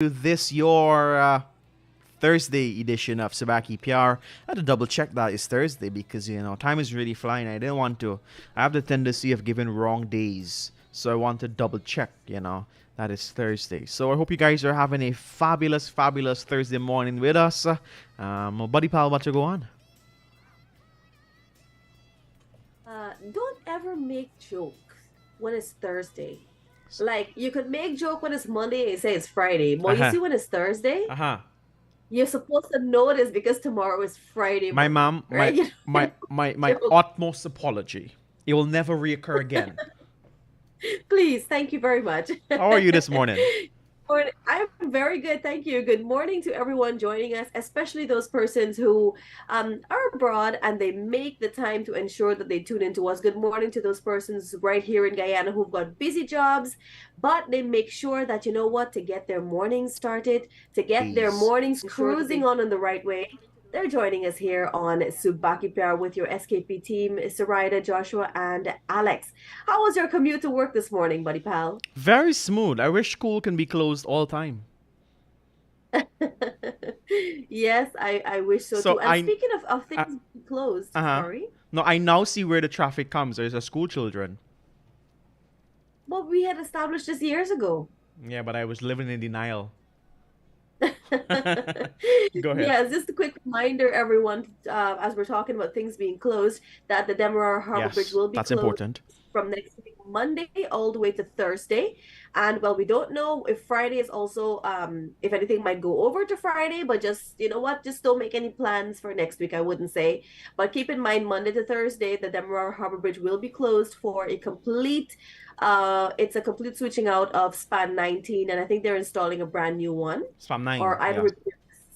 to this your Thursday edition of Subah, Pyar. I had to double check that it's Thursday because time is really flying. I didn't want to. I have the tendency of giving wrong days, so I want to double check. That it's Thursday. So I hope you guys are having a fabulous, fabulous Thursday morning with us. Buddy pal, what to go on? Don't ever make jokes when it's Thursday. Like, you could make joke when it's Monday and say it's Friday. But you see when it's Thursday, you're supposed to know this because tomorrow is Friday My morning, mom, right? my utmost apology. It will never reoccur again. Please, thank you very much. How are you this morning? I'm very good, thank you. Good morning to everyone joining us, especially those persons who are abroad and they make the time to ensure that they tune into us. Good morning to those persons right here in Guyana who've got busy jobs, but they make sure that, to get their morning started, to get their mornings cruising on in the right way. They're joining us here on Subah Pyar with your SKP team, Sarida, Joshua, and Alex. How was your commute to work this morning, buddy pal? Very smooth. I wish school can be closed all time. Yes, I wish so too. And speaking of things closed, sorry. No, I now see where the traffic comes. There's a school children. Well, we had established this years ago. Yeah, but I was living in denial. Go ahead. Yeah, just a quick reminder, everyone, as we're talking about things being closed, that the Demerara Harbor Bridge will be that's closed important. From next week, Monday, all the way to Thursday. And well, we don't know if Friday is also, if anything might go over to Friday, but just, just don't make any plans for next week, I wouldn't say. But keep in mind, Monday to Thursday, the Demerara Harbor Bridge will be closed for a complete switching out of span 19, and I think they're installing a brand new one. Span 9. Or either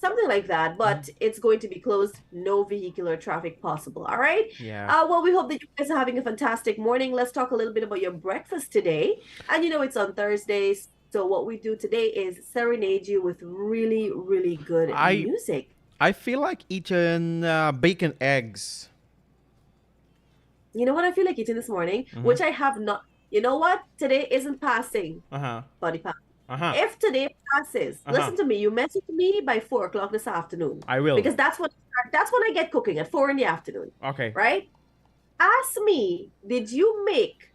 something like that, but it's going to be closed, no vehicular traffic possible. All right. Yeah. Well, we hope that you guys are having a fantastic morning. Let's talk a little bit about your breakfast today. And it's on Thursdays, so what we do today is serenade you with really, really good music. I feel like eating bacon eggs. You know what I feel like eating this morning, which I have not. You know what? Today isn't passing, buddy pal. If today passes, listen to me. You message me by 4 o'clock this afternoon. I will, because that's when I get cooking at 4 in the afternoon. Okay. Right? Ask me, did you make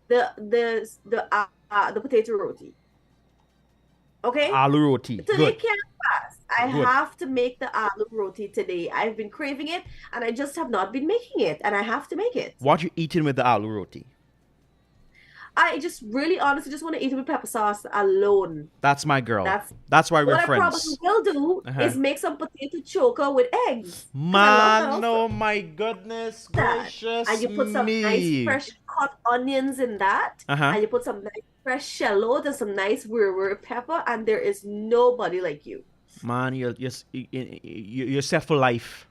the potato roti? Okay. Aloo roti. Today Good. can't pass. I have to make the aloo roti today. I've been craving it, and I just have not been making it, and I have to make it. What you eating with the aloo roti? I just really honestly just want to eat it with pepper sauce alone. That's my girl. That's why we're friends. What I probably will do is make some potato choker with eggs. Man, oh my goodness gracious. And you put some nice fresh cut onions in that. And you put some nice fresh shallot and some nice rare pepper, and there is nobody like you. Man, you're set for life.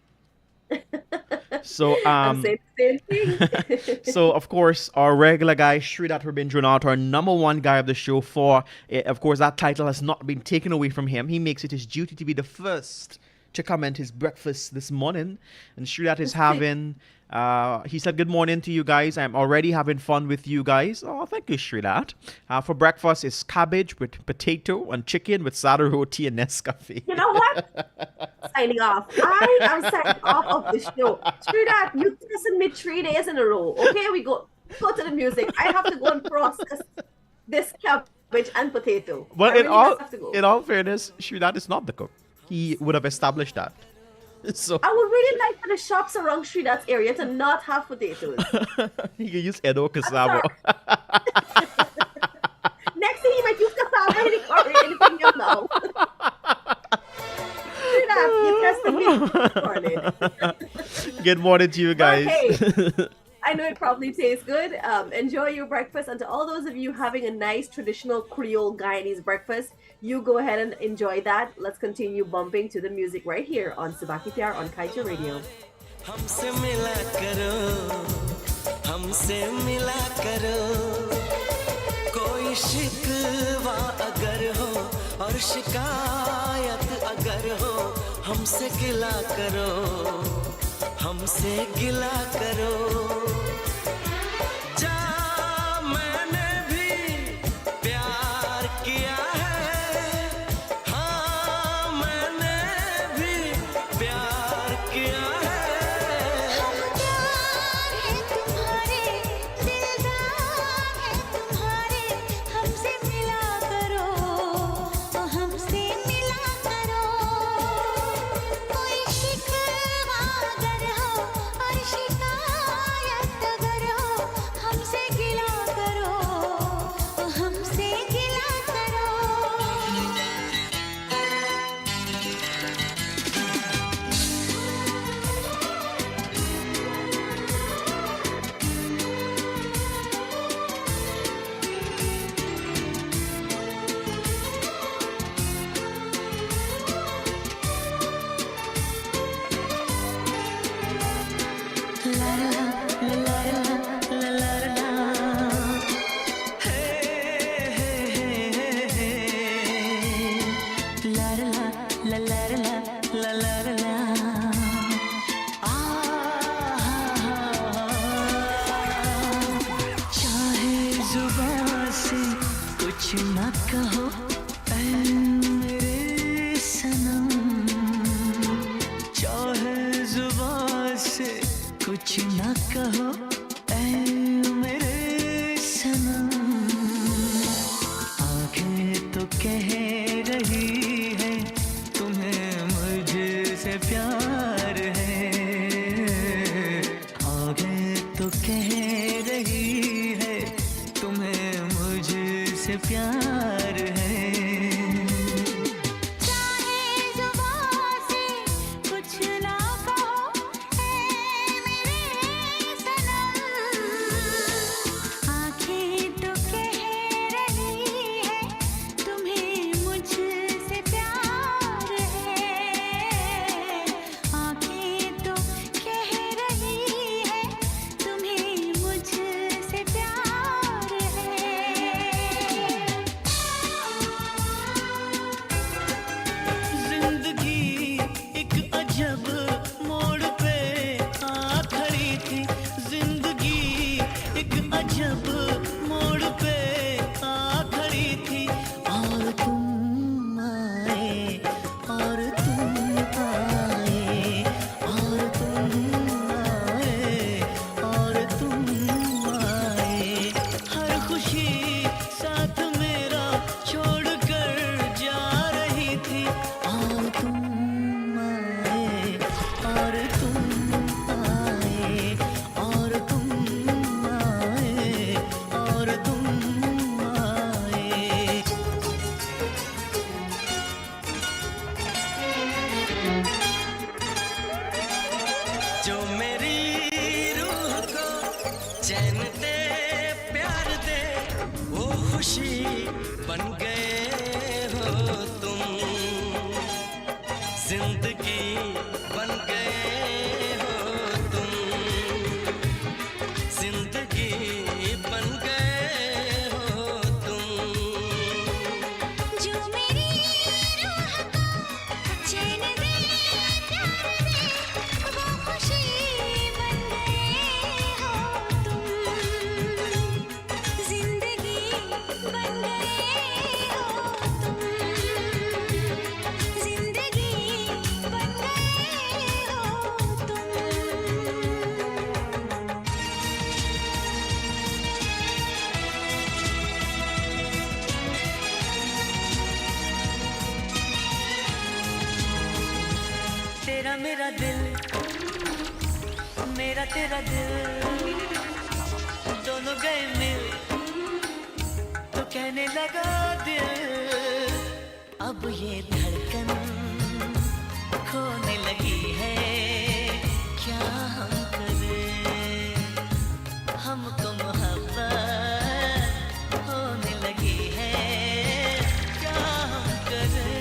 So I'm saying the same thing. So of course our regular guy Sridhar Rabindranath, our number one guy of the show, of course that title has not been taken away from him. He makes it his duty to be the first to comment his breakfast this morning, and Sridhar is having he said good morning to you guys. I'm already having fun with you guys. Oh, thank you, Sridhar. For breakfast is cabbage with potato and chicken with sada roti and Nescafe. You know what? Signing off. I am signing off of the show. Sridhar, you tested me 3 days in a row. Okay, we go to the music. I have to go and process this cabbage and potato. Well, in all fairness, Sridhar is not the cook. He would have established that. So I would really like for the shops around Sridhar's area to not have potatoes. He can use Edo cassava. Next thing he might use cassava or anything else now. Sridhar, you tested me this morning. Good morning to you guys. Okay. I know it probably tastes good. Enjoy your breakfast. And to all those of you having a nice traditional Creole Guyanese breakfast, you go ahead and enjoy that. Let's continue bumping to the music right here on Subah Pyar on Kaieteur Radio. हमसे मिला करो, हमसे मिला करो, कोई शिकवा अगर हो और शिकायत अगर हो, हमसे गिला करो, हमसे गिला करो। मैंने भी प्यार किया है, प्यार है। आगे तो कह रही है तुम्हें मुझसे प्यार है। मेरा दिल, मेरा तेरा दिल, दोनों गए मिल तो कहने लगा दिल, अब ये धड़कन खोने लगी है, क्या हम करें, हमको मोहब्बत होने लगी है, क्या हम करें।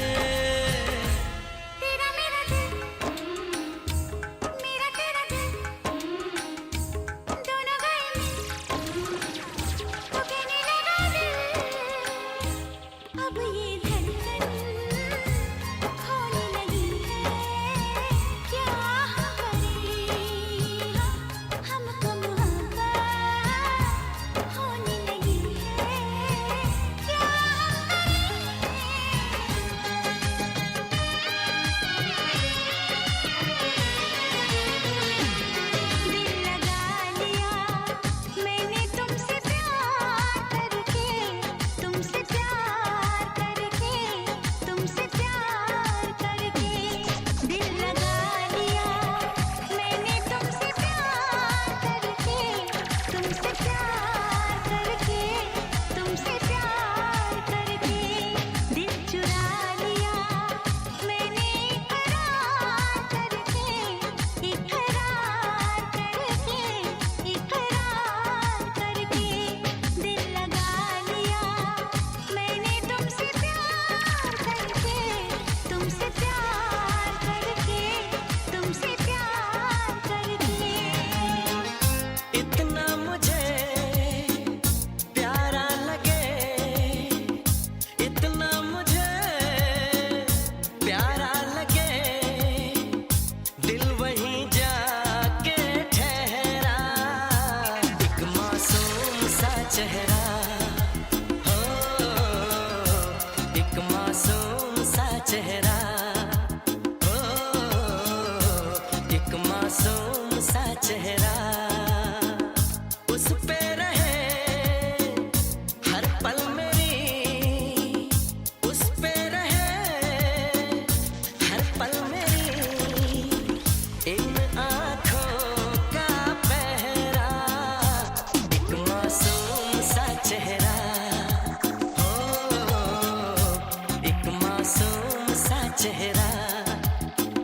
चेहरा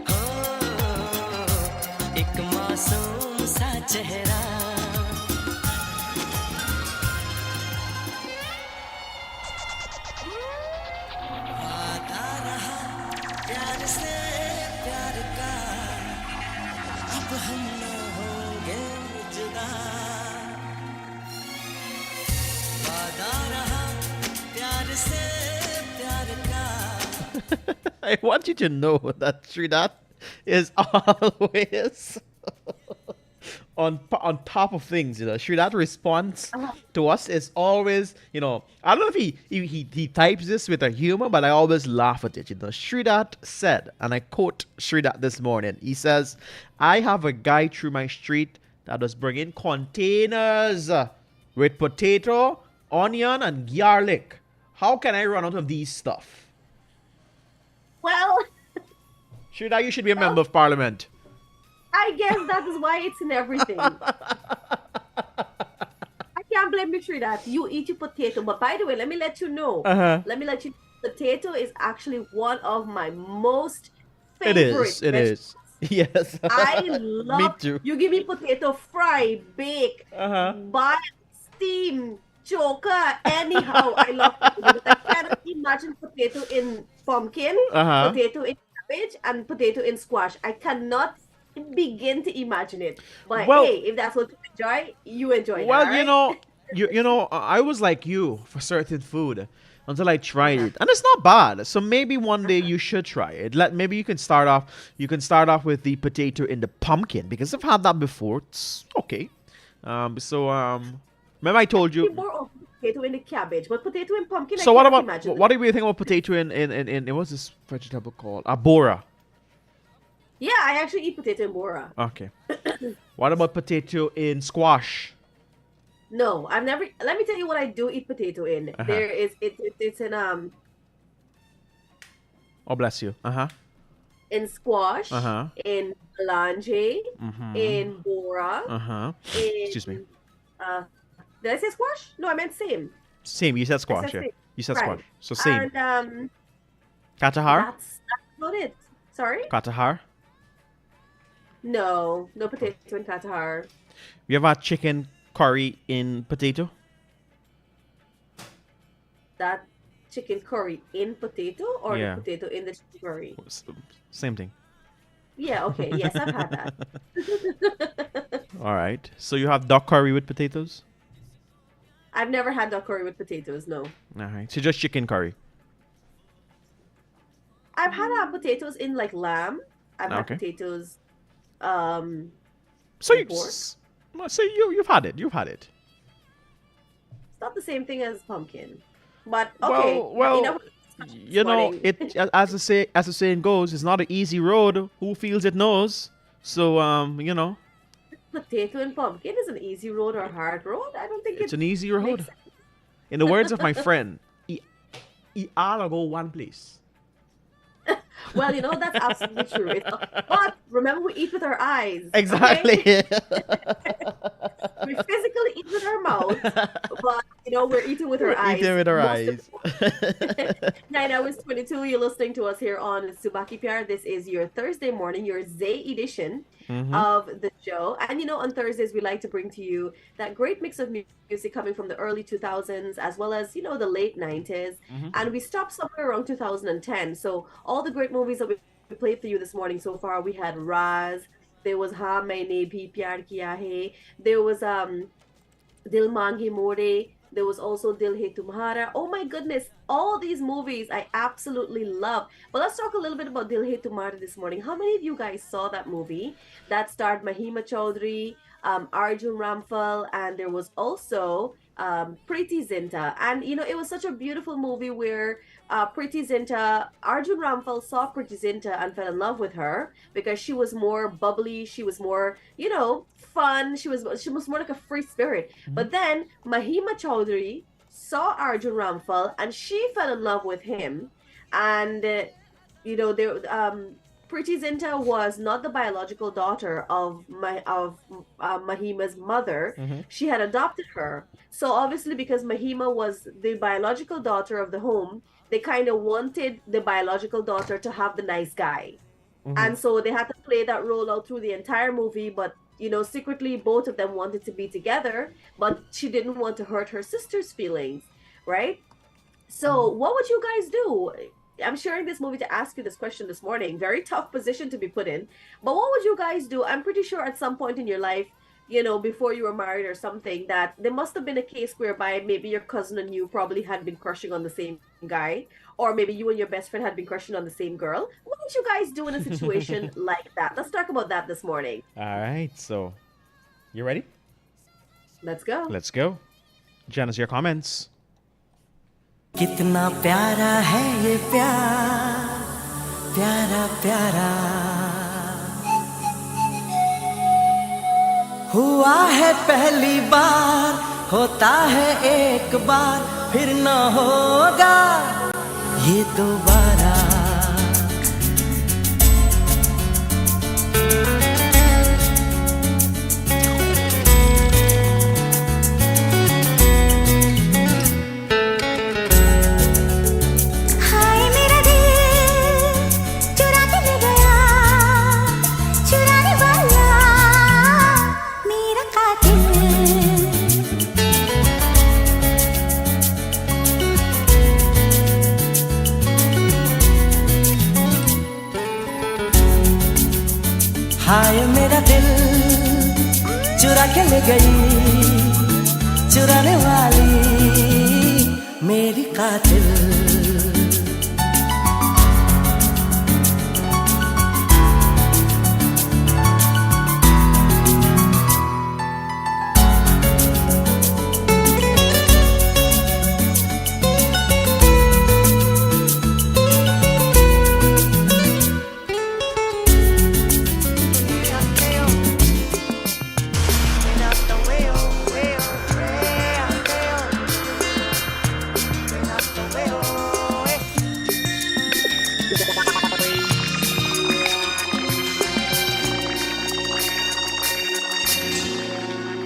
हो एक मासूम सा चेहरा वादा रहा प्यार से प्यार का अब हम न होंगे जुदा वादा रहा प्यार से प्यार का I want you to know that Sridhar is always on top of things. Sridhar's response to us is always, I don't know if he types this with a humor, but I always laugh at it. Sridhar said, and I quote Sridhar this morning. He says, "I have a guy through my street that was bringing containers with potato, onion, and garlic. How can I run out of these stuff?" Well, Sridhar, you should be a member of parliament. I guess that is why it's in everything. I can't blame you, Sridhar. You eat your potato. But by the way, let me let you know. Let me let you know. Potato is actually one of my most It favorite is. It vegetables. is. Yes. I love. Me too. You give me potato fry, bake, boil, steam, choker. Anyhow, I love potato. I cannot imagine potato in pumpkin, potato in cabbage, and potato in squash. I cannot begin to imagine it. But Well- hey, if that's what you enjoy, you enjoy Well, that. I was like you for certain food until I tried it, and it's not bad. So maybe one day you should try it. Maybe you can start off. You can start off with the potato in the pumpkin because I've had that before. It's okay. Remember I told you. More of potato in the cabbage, but potato in pumpkin. So I what can't about imagine what do you think about potato in what's this vegetable called? Abora. Yeah, I actually eat potato in bora. Okay. What about potato in squash? No, I've never. Let me tell you what I do eat potato in. There is it's in Oh, bless you. in squash, Uh-huh. in melange, in bora, in, Excuse me. Did I say squash? No, I meant same. Same. You said squash. said Yeah. same. You said Right. squash. So same. And Katahar. that's about it. Sorry? Katahar. No potato in Qatar. You ever had chicken curry in potato? That chicken curry in potato or Yeah. the potato in the chicken curry? Same thing. Yeah, okay. Yes, I've had that. All right. So you have duck curry with potatoes? I've never had duck curry with potatoes, no. All right. So just chicken curry. I've had potatoes in like lamb. I've had Okay. potatoes So you, pork. you've had it. You've had it. It's not the same thing as pumpkin. But okay. Well, enough of this morning. it as the saying goes, it's not an easy road. Who feels it knows. So Potato and pumpkin is an easy road or a hard road. I don't think it's an easy road. makes sense. In the words of my friend, he all go one place. Well, that's absolutely true. But remember, we eat with our eyes. Exactly. okay? We physically eat with our mouth, but we're eating with our eyes. Eating with our most eyes. important. 9 hours 22. You're listening to us here on Subah, Pyar. This is your Thursday morning, your Zay edition of the show. And on Thursdays we like to bring to you that great mix of music coming from the early 2000s as well as the late 90s. And we stopped somewhere around 2010. So all the great movies that we played for you this morning so far, we had Raz, there was Ha Maine Bhi Pyar Kiya Hai, there was Dil Mange More, there was also Dil Hai Tumhara. Oh my goodness, all these movies I absolutely love. But let's talk a little bit about Dil Hai Tumhara this morning. How many of you guys saw that movie that starred Mahima Chaudhary, Arjun Rampal, and there was also Preeti Zinta? And it was such a beautiful movie where Preeti Zinta, Arjun Rampal saw Preeti Zinta and fell in love with her because she was more bubbly, she was more, fun, she was more like a free spirit. But then Mahima Chaudhary saw Arjun Rampal and she fell in love with him. And Preeti Zinta was not the biological daughter of Mahima's mother. She had adopted her. So obviously, because Mahima was the biological daughter of the home, they kind of wanted the biological daughter to have the nice guy. Mhm. And so they had to play that role out through the entire movie, but secretly both of them wanted to be together, but she didn't want to hurt her sister's feelings, right? So what would you guys do? I'm sharing this movie to ask you this question this morning. Very tough position to be put in. But what would you guys do? I'm pretty sure at some point in your life, before you were married or something, that there must have been a case whereby maybe your cousin and you probably had been crushing on the same guy, or maybe you and your best friend had been crushing on the same girl. What would you guys do in a situation like that? Let's talk about that this morning. All right. So, you ready? Let's go. Let's go. Janice, your comments. कितना प्यारा है ये प्यार प्यारा प्यारा हुआ है पहली बार होता है एक बार फिर न होगा ये दोबारा हाय मेरा दिल चुरा के ले गई चुराने वाली मेरी कातिल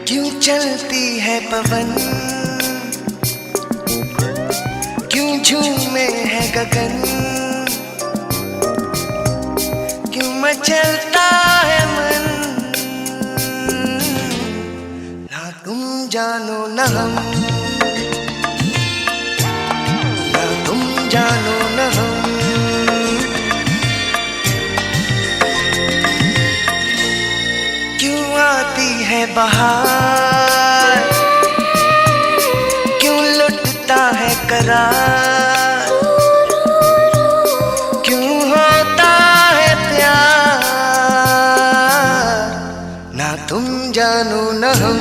क्यों चलती है पवन क्यों झूमे है गगन क्यों मचलता है मन ना तुम जानो न हम ना तुम जानो न हम क्यों आती है बहार क्यों लुटता है करार क्यों होता है प्यार ना तुम जानो न हम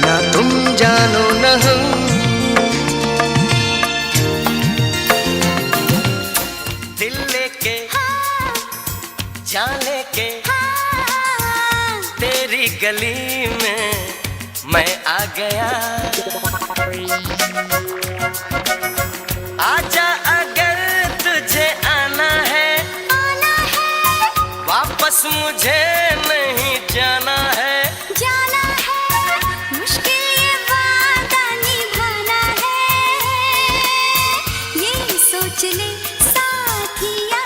ना तुम जानो न हम दिल लेके जान लेके तेरी गली में मैं आ गया आजा अगर तुझे आना है वापस मुझे नहीं जाना है मुश्किल ये वादा निभाना है ये सोच ले साथिया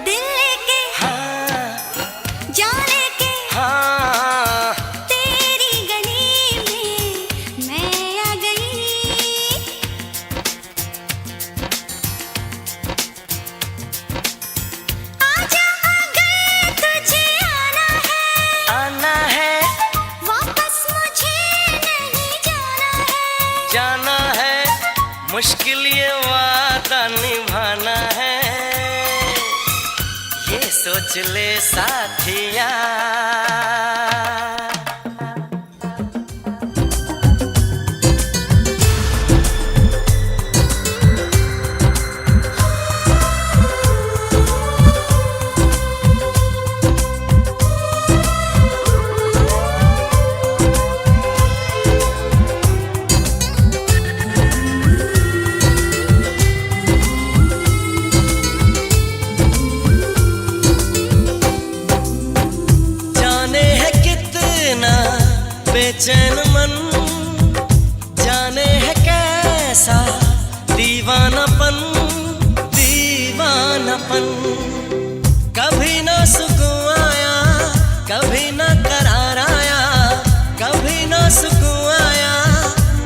दिल लेके जान लेके हाँ तेरी गली में मैं आ गई आजा अगर तुझे आना है वापस मुझे नहीं जाना है मुश्किल ये वादा निभाना है ये सोच ले साथिया जाने है दीवानापन दीवानापन कभी ना सुकून आया कभी ना करार आया कभी ना सुकून आया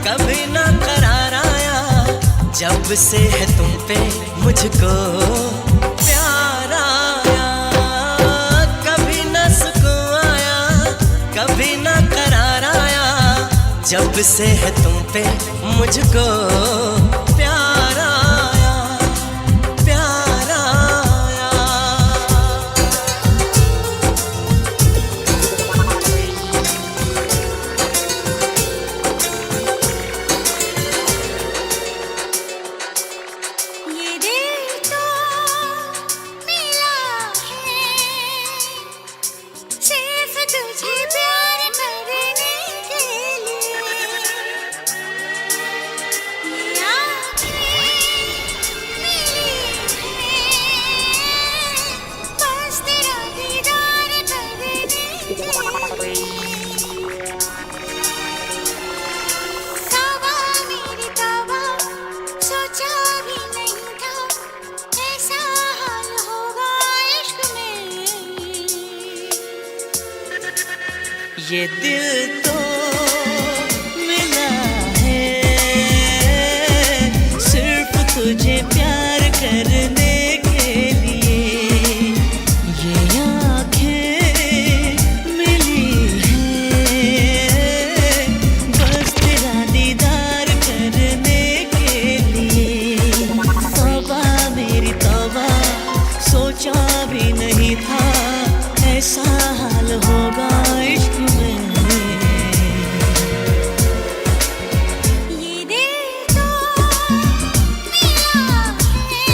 कभी ना करार आया जब से है तुम पे मुझको प्यार आया कभी ना सुकून आया कभी ना करार आया जब से है तुम पे मुझको प्यार आया प्यार आया ये दिल तो मिला है सिर्फ तुझे प्यार करने के लिए ये आँखें मिली हैं बस तेरा दीदार करने के लिए तौबा मेरी तौबा सोचा भी नहीं था ऐसा हाल होगा इश्क में ये दिल तो मिला है सिर्फ तुझे प्यार करने के लिए ये आँखें मिली हैं बस तेरा दीदार करने के लिए तौबा मेरी तौबा सोचा भी नहीं था ऐसा हाल होगा इश्क में ये दिल तो मिला है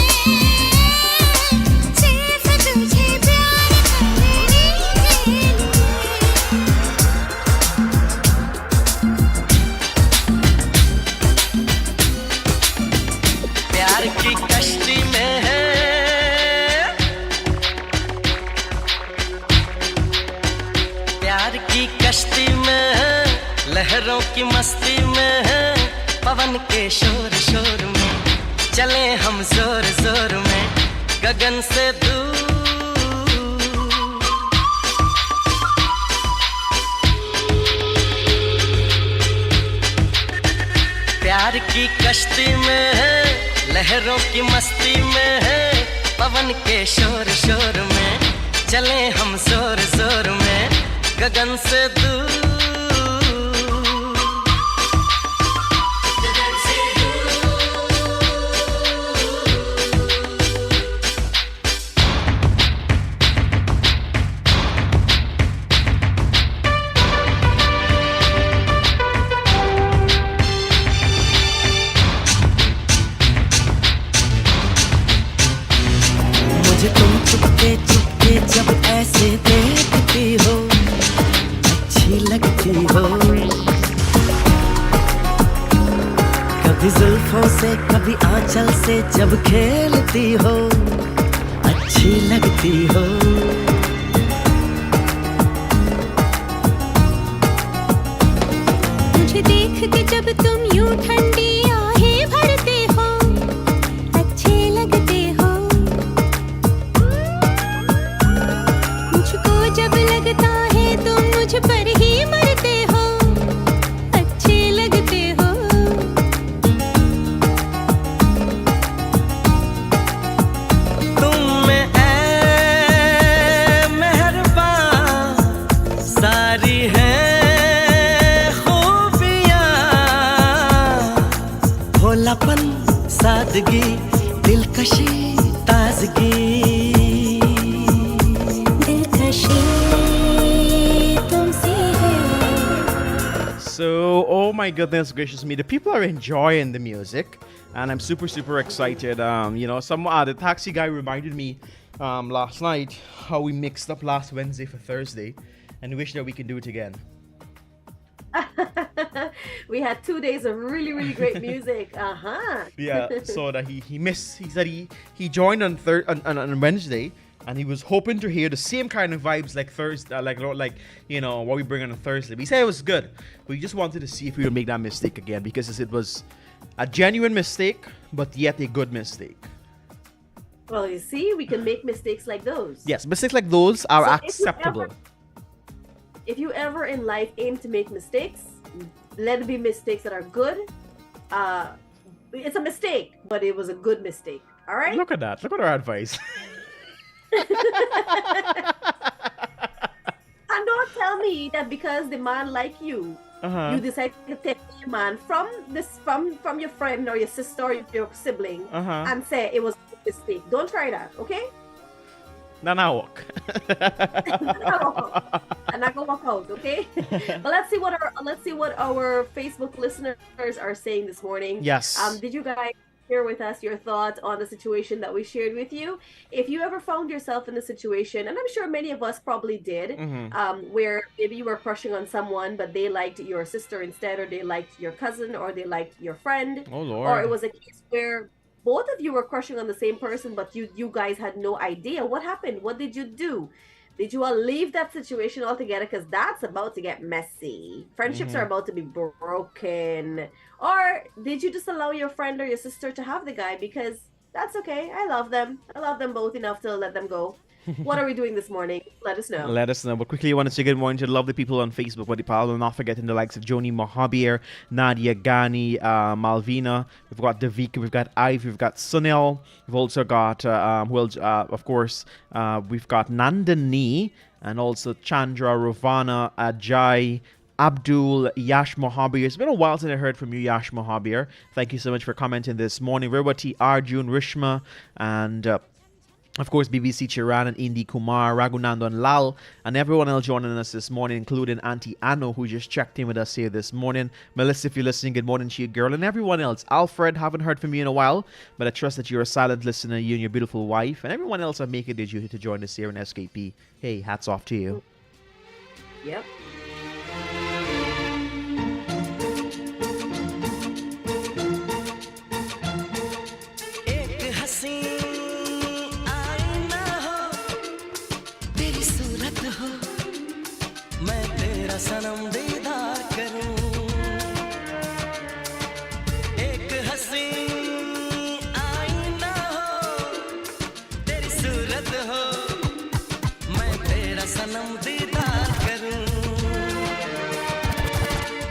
सिर्फ तुझे प्यार करने के लिए प्यार की कश्ती में है प्यार की कश्ती में है लहरों की मस्ती में है पवन के शोर शोर में चले हम जोर जोर में गगन से दूर प्यार की कश्ती में है लहरों की मस्ती में है पवन के शोर शोर में चले हम जोर जोर में गगन से दूर मुझे तुम चुपके चुपके जब ऐसे देखती हो अच्छी लगती हो कभी जुल्फों से कभी आंचल से जब खेलती हो अच्छी लगती हो मुझे देख के जब तुम यूं ठंडी आहें भरते हो अच्छे लगते हो मुझको जब लगता है तुम मुझ पर ही मरते हो अच्छे लगते हो तुम में ऐ मेहरबान सारी है खूबियाँ भोलापन सादगी दिलकशी ताजगी दिलकशी तुमसे है So, oh my goodness gracious me, the people are enjoying the music, and I'm super excited. The taxi guy reminded me last night how we mixed up last Wednesday for Thursday, and wish that we can do it again. We had 2 days of really, really great music. Yeah, so that he missed. He said he joined on Wednesday, and he was hoping to hear the same kind of vibes like Thursday, like what we bring on Thursday. But he said it was good, but he just wanted to see if we would make that mistake again, because it was A genuine mistake, but yet a good mistake. Well, you see, we can make mistakes like those. Yes, mistakes like those are So acceptable. If you ever in life aim to make mistakes, let it be mistakes that are good. It's a mistake, but it was a good mistake. All right? Look at that. Look at our advice. And don't tell me that because the man like you, you decide to take the man from your friend or your sister or your sibling and say it was a mistake. Don't try that, okay? Now walk. And not gonna walk out, okay? But let's see what our Facebook listeners are saying this morning. Yes. Did you guys share with us your thoughts on the situation that we shared with you? If you ever found yourself in a situation, and I'm sure many of us probably did, where maybe you were crushing on someone, but they liked your sister instead, or they liked your cousin, or they liked your friend, Oh, Lord. or it was a case where both of you were crushing on the same person, but you guys had no idea what happened. What did you do? Did you all leave that situation altogether? Because that's about to get messy. Friendships are about to be broken. Or did you just allow your friend or your sister to have the guy because that's okay? I love them. I love them both enough to let them go. What are we doing this morning? Let us know. Let us know. But quickly, I want to say good morning to the lovely people on Facebook. But I'll not forgetting the likes of Joni Mohabir, Nadia Ghani, Malvina. We've got Davika. We've got Ive. We've got Sunil. We've also got, of course, we've got Nandini and also Chandra, Rovana, Ajay, Abdul, Yash Mohabir. It's been a while since I heard from you, Yash Mohabir. Thank you so much for commenting this morning. Rewati, Arjun, Rishma, and of course, BBC Chiran and Indy Kumar, Raghunandan Lal, and everyone else joining us this morning, including Auntie Anno, who just checked in with us here this morning. Melissa, if you're listening, good morning to you, girl, and everyone else. Alfred, haven't heard from you in a while, but I trust that you're a silent listener, you and your beautiful wife, and everyone else are making the duty to join us here in SKP. Hey, hats off to you. Yep. सनम दीदार करूं एक हंसी आईना हो तेरी सूरत हो मैं तेरा सनम दीदार करूं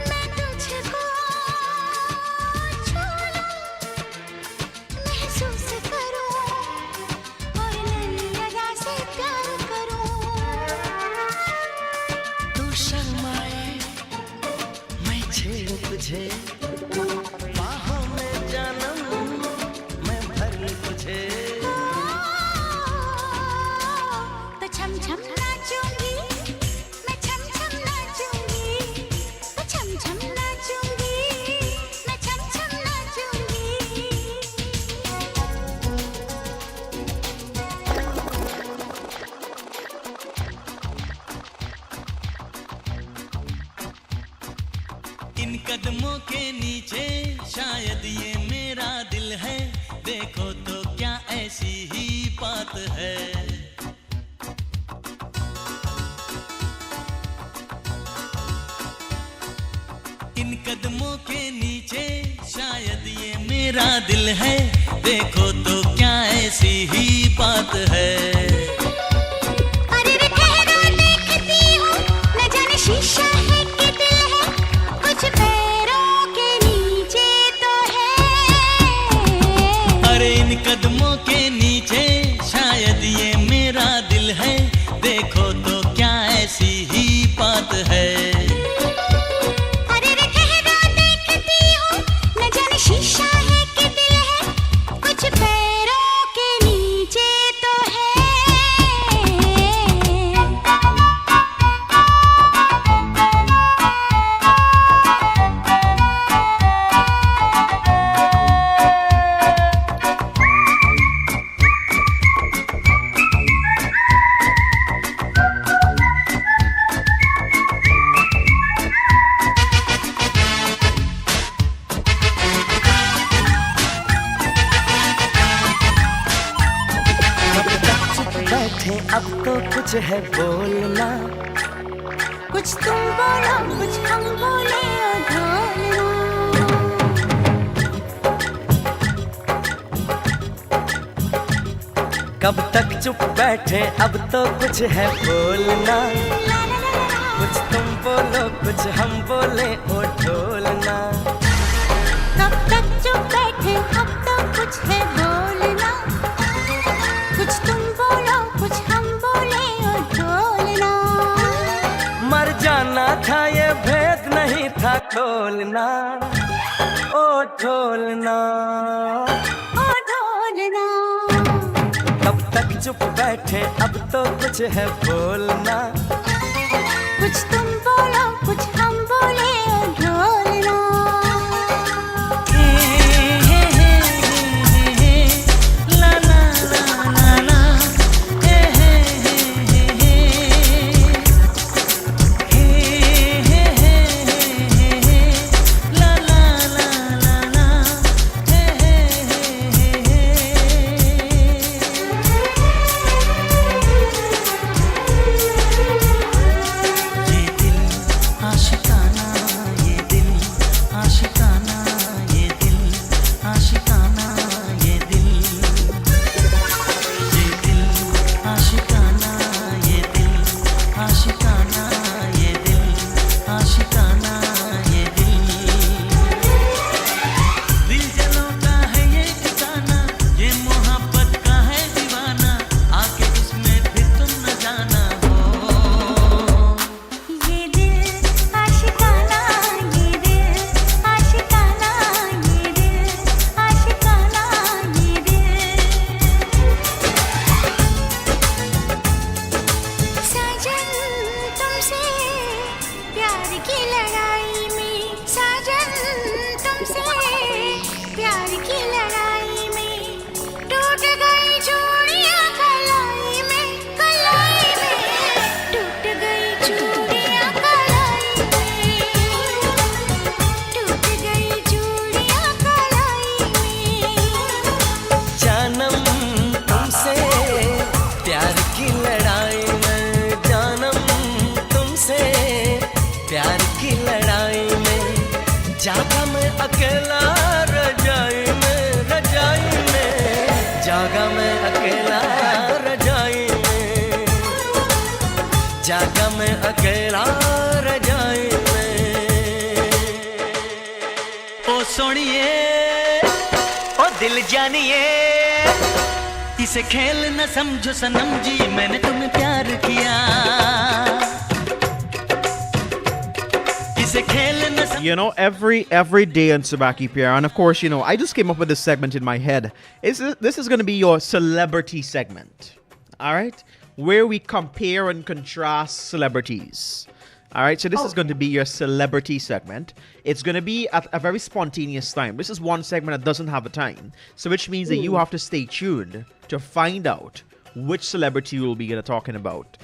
मैं तुझको छू लूं महसूस करूं और नई अदा से प्यार करूं तू शर्माए मैं छेड़ूं तुझे बाहों में जानम मैं भरूं तुझे तो छम छम नाचूंगी मैं छम छम नाचूंगी तो छम छम नाचूंगी मैं छम छम नाचूंगी इन कदमों के नीचे शायद ये मेरा दिल है देखो तो क्या ऐसी ही बात है इन कदमों के नीचे शायद ये मेरा दिल है देखो तो क्या ऐसी ही बात है अरे रे ठहरो देखती हूँ न जाने शीशा है कि दिल है कुछ पैरों के नीचे तो है अरे इन कदमों के नीचे शायद ये मेरा दिल है देखो तो क्या ऐसी ही बात है अरे रे ठहरो देखती हूँ न जाने शीशा है कि दिल है कुछ पैरों के नीचे तो है बैठे अब तो कुछ है बोलना कुछ तुम बोलो कुछ हम बोले और ढोलना कब तक चुप बैठे अब तो कुछ है बोलना कुछ तुम बोलो कुछ हम बोले ओ ढोलना कब तक चुप बैठे अब तो कुछ है बोलना कुछ तुम बोलो कुछ हम बोले और ढोलना मर जाना था ये भेद नहीं था खोलना ओ ढोलना ओ ढोलना कब तक चुप बैठे अब तो कुछ है बोलना कुछ तुम बोलो कुछ हम बोले और ढोलना ला ला ला ला ला हे हे हे हे हे हे हे ला ला ला ला ला हे हे हे ये दिल आशिकाना ये दिल आशिकाना ये दिल आशिकाना ये दिल आशिकाना ये दिल आशिकाना ये दिल आशिकाना ये दिल जलों का है ये ठिकाना ये मोहब्बत का है दीवाना आके इसमें फिर तुम न जाना हो ये दिल आशिकाना ये दिल आशिकाना ये दिल आशिकाना ये दिल साजन तुमसे प्यार की लड़ाई में साजन तुमसे प्यार की लड़ाई में टूट गई चूड़ियां कलाई में टूट गई चूड़ियां कलाई में टूट गई चूड़ियां कलाई में जानम तुमसे प्यार की लड़ाई में जानम तुमसे प्यार की लड़ाई में जागा मैं अकेला रजाई में जागा मैं अकेला रजाई में जागा मैं अकेला रजाई में ओ सोनिए ओ दिल जानिए इसे खेल न समझो सनम जी मैंने तुम्हें प्यार किया इसे खेल न You know, every day on Subah Pyar, and of course, you know, I just came up with this segment in my head. This is going to be your celebrity segment, all right, where we compare and contrast celebrities. All right, so this is going to be your celebrity segment. It's going to be at a very spontaneous time. This is one segment that doesn't have a time, so which means that you have to stay tuned to find out which celebrity we'll be talking about.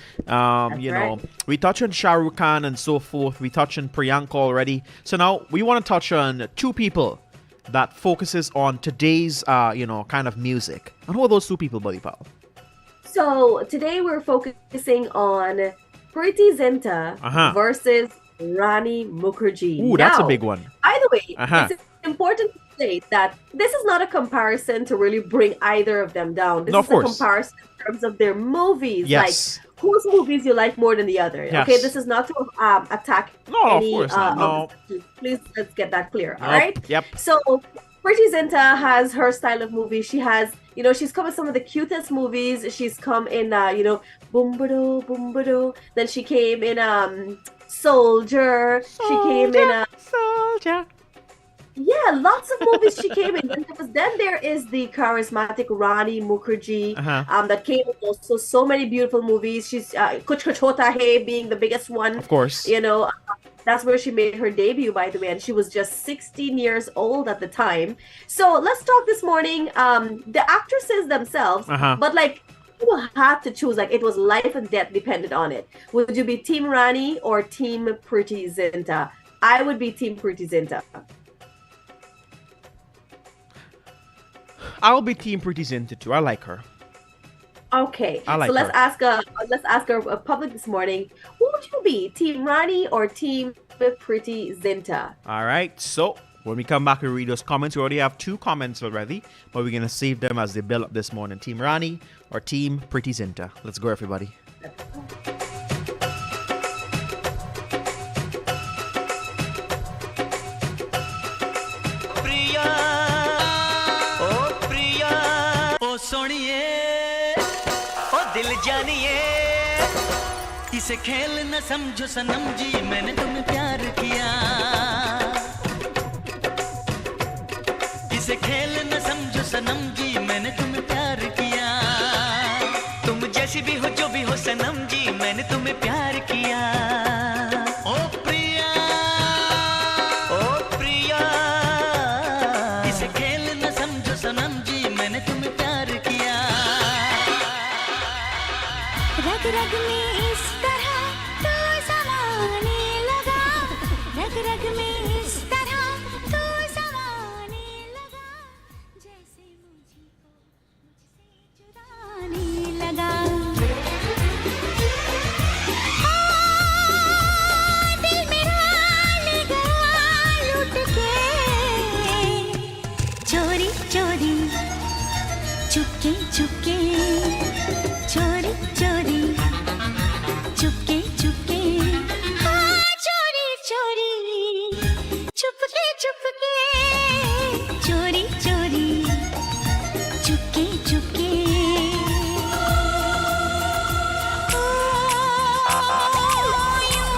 You know, we touched on Shah Rukh Khan and so forth. We touched on Priyanka already. So now we want to touch on two people that focuses on today's, you know, kind of music. And who are those two people, buddy pal? So today we're focusing on Preity Zinta versus Rani Mukherjee. Ooh, that's a Now, big one. By the way, it's important to say that this is not a comparison to really bring either of them down. This No, is of course. a comparison in terms of their movies. Yes. Like whose movies you like more than the other. Yes. Okay, this is not to attack No, of any course not. No. Please let's get that clear. All Nope. right. Yep. So Preity Zinta has her style of movie. She has, you know, she's come in some of the cutest movies. She's come in, you know, Boombado, Boombado. Then she came in Soldier. She came in Soldier. yeah, lots of movies she came in. Then there is the charismatic Rani Mukherjee that came in also so many beautiful movies. She's Kuch Kuch Hota Hai being the biggest one. Of course. You know, that's where she made her debut, by the way, and she was just 16 years old at the time. So let's talk this morning. The actresses themselves, but like you had to choose, like it was life and death depended on it. Would you be Team Rani or Team Preity Zinta? I would be Team Preity Zinta. I'll be Team Preity Zinta too. I like her. Okay, I like so let's her. ask our public this morning. Who would you be, Team Rani or Team Preity Zinta? All right. So When we come back, we read those comments. We already have 2 comments already, but we're going to save them as they build up this morning. Team Rani or Team Pretty Zinta? Let's go, everybody. प्रिया ओ सोनिए ओ दिल जानिए इसे खेल न समझो सनम जी मैंने तुम्हें प्यार किया इसे खेल न समझो सनम जी मैंने तुम्हें प्यार किया तुम जैसी भी हो जो भी हो सनम जी मैंने तुम्हें प्यार किया ओ प्रिया इसे खेल न समझो सनम जी मैंने तुम्हें प्यार किया रग रग में इस तरह तो समाने लगा रग रग में इस तरह तो समाने लगा जैसे मुझे को मुझसे चुराने लगा दिल मेरा ले गया लूट के चोरी चोरी चुपके चुपके चोरी चोरी चुपके चुपके हाँ चोरी चोरी चुपके चुपके चोरी चोरी चुपके चुपके यूं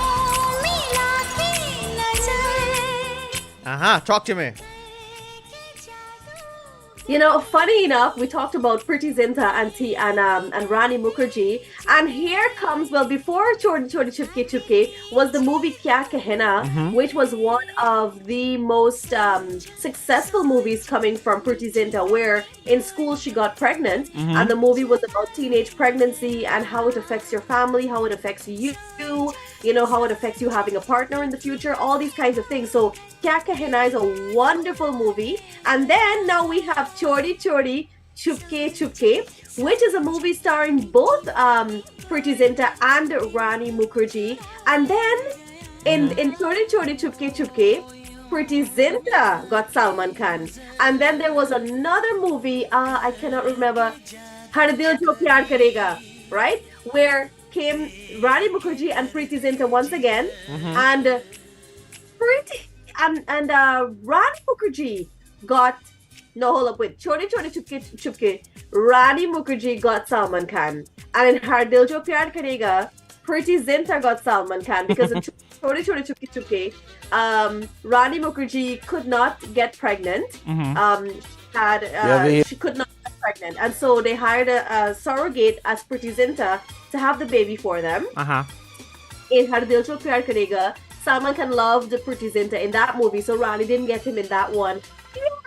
मिला के नजर Talk to me. You know, funny enough, we talked about Pretty Zinta and Rani Mukherjee, and here comes, well, before Chodi Chodi Chupke Chupke was the movie Kya Kahna, which was one of the most successful movies coming from Pretty Zinta, where in school she got pregnant, and the movie was about teenage pregnancy and how it affects your family, how it affects you, you know, how it affects you having a partner in the future, all these kinds of things. So Kya Kahna is a wonderful movie. And then now we have Chodi Chodi Chupke Chupke, which is a movie starring both Pretty Zinta and Rani Mukherjee. And then in Chodi Chodi Chupke Chupke, Pretty Zinta got Salman Khan. And then there was another movie, I cannot remember, Har Dil Jo Pyar Karega, right? Where came Rani Mukherjee and Pretty Zinta once again, and Rani Mukherjee got hold up, wait, Chodi Chodi Chupke Chupke, Rani Mukherjee got Salman Khan, and in Har Dil Jo Pyar Karega, Pretty Zinta got Salman Khan because in Chodi Chodi Chupke Chupke, Rani Mukherjee could not get pregnant. She could not get pregnant, and so they hired a surrogate as Pretty Zinta to have the baby for them. In Har Dil Jo Pyar Karega, Salman Khan loved Pretty Zinta in that movie, so Rani didn't get him in that one.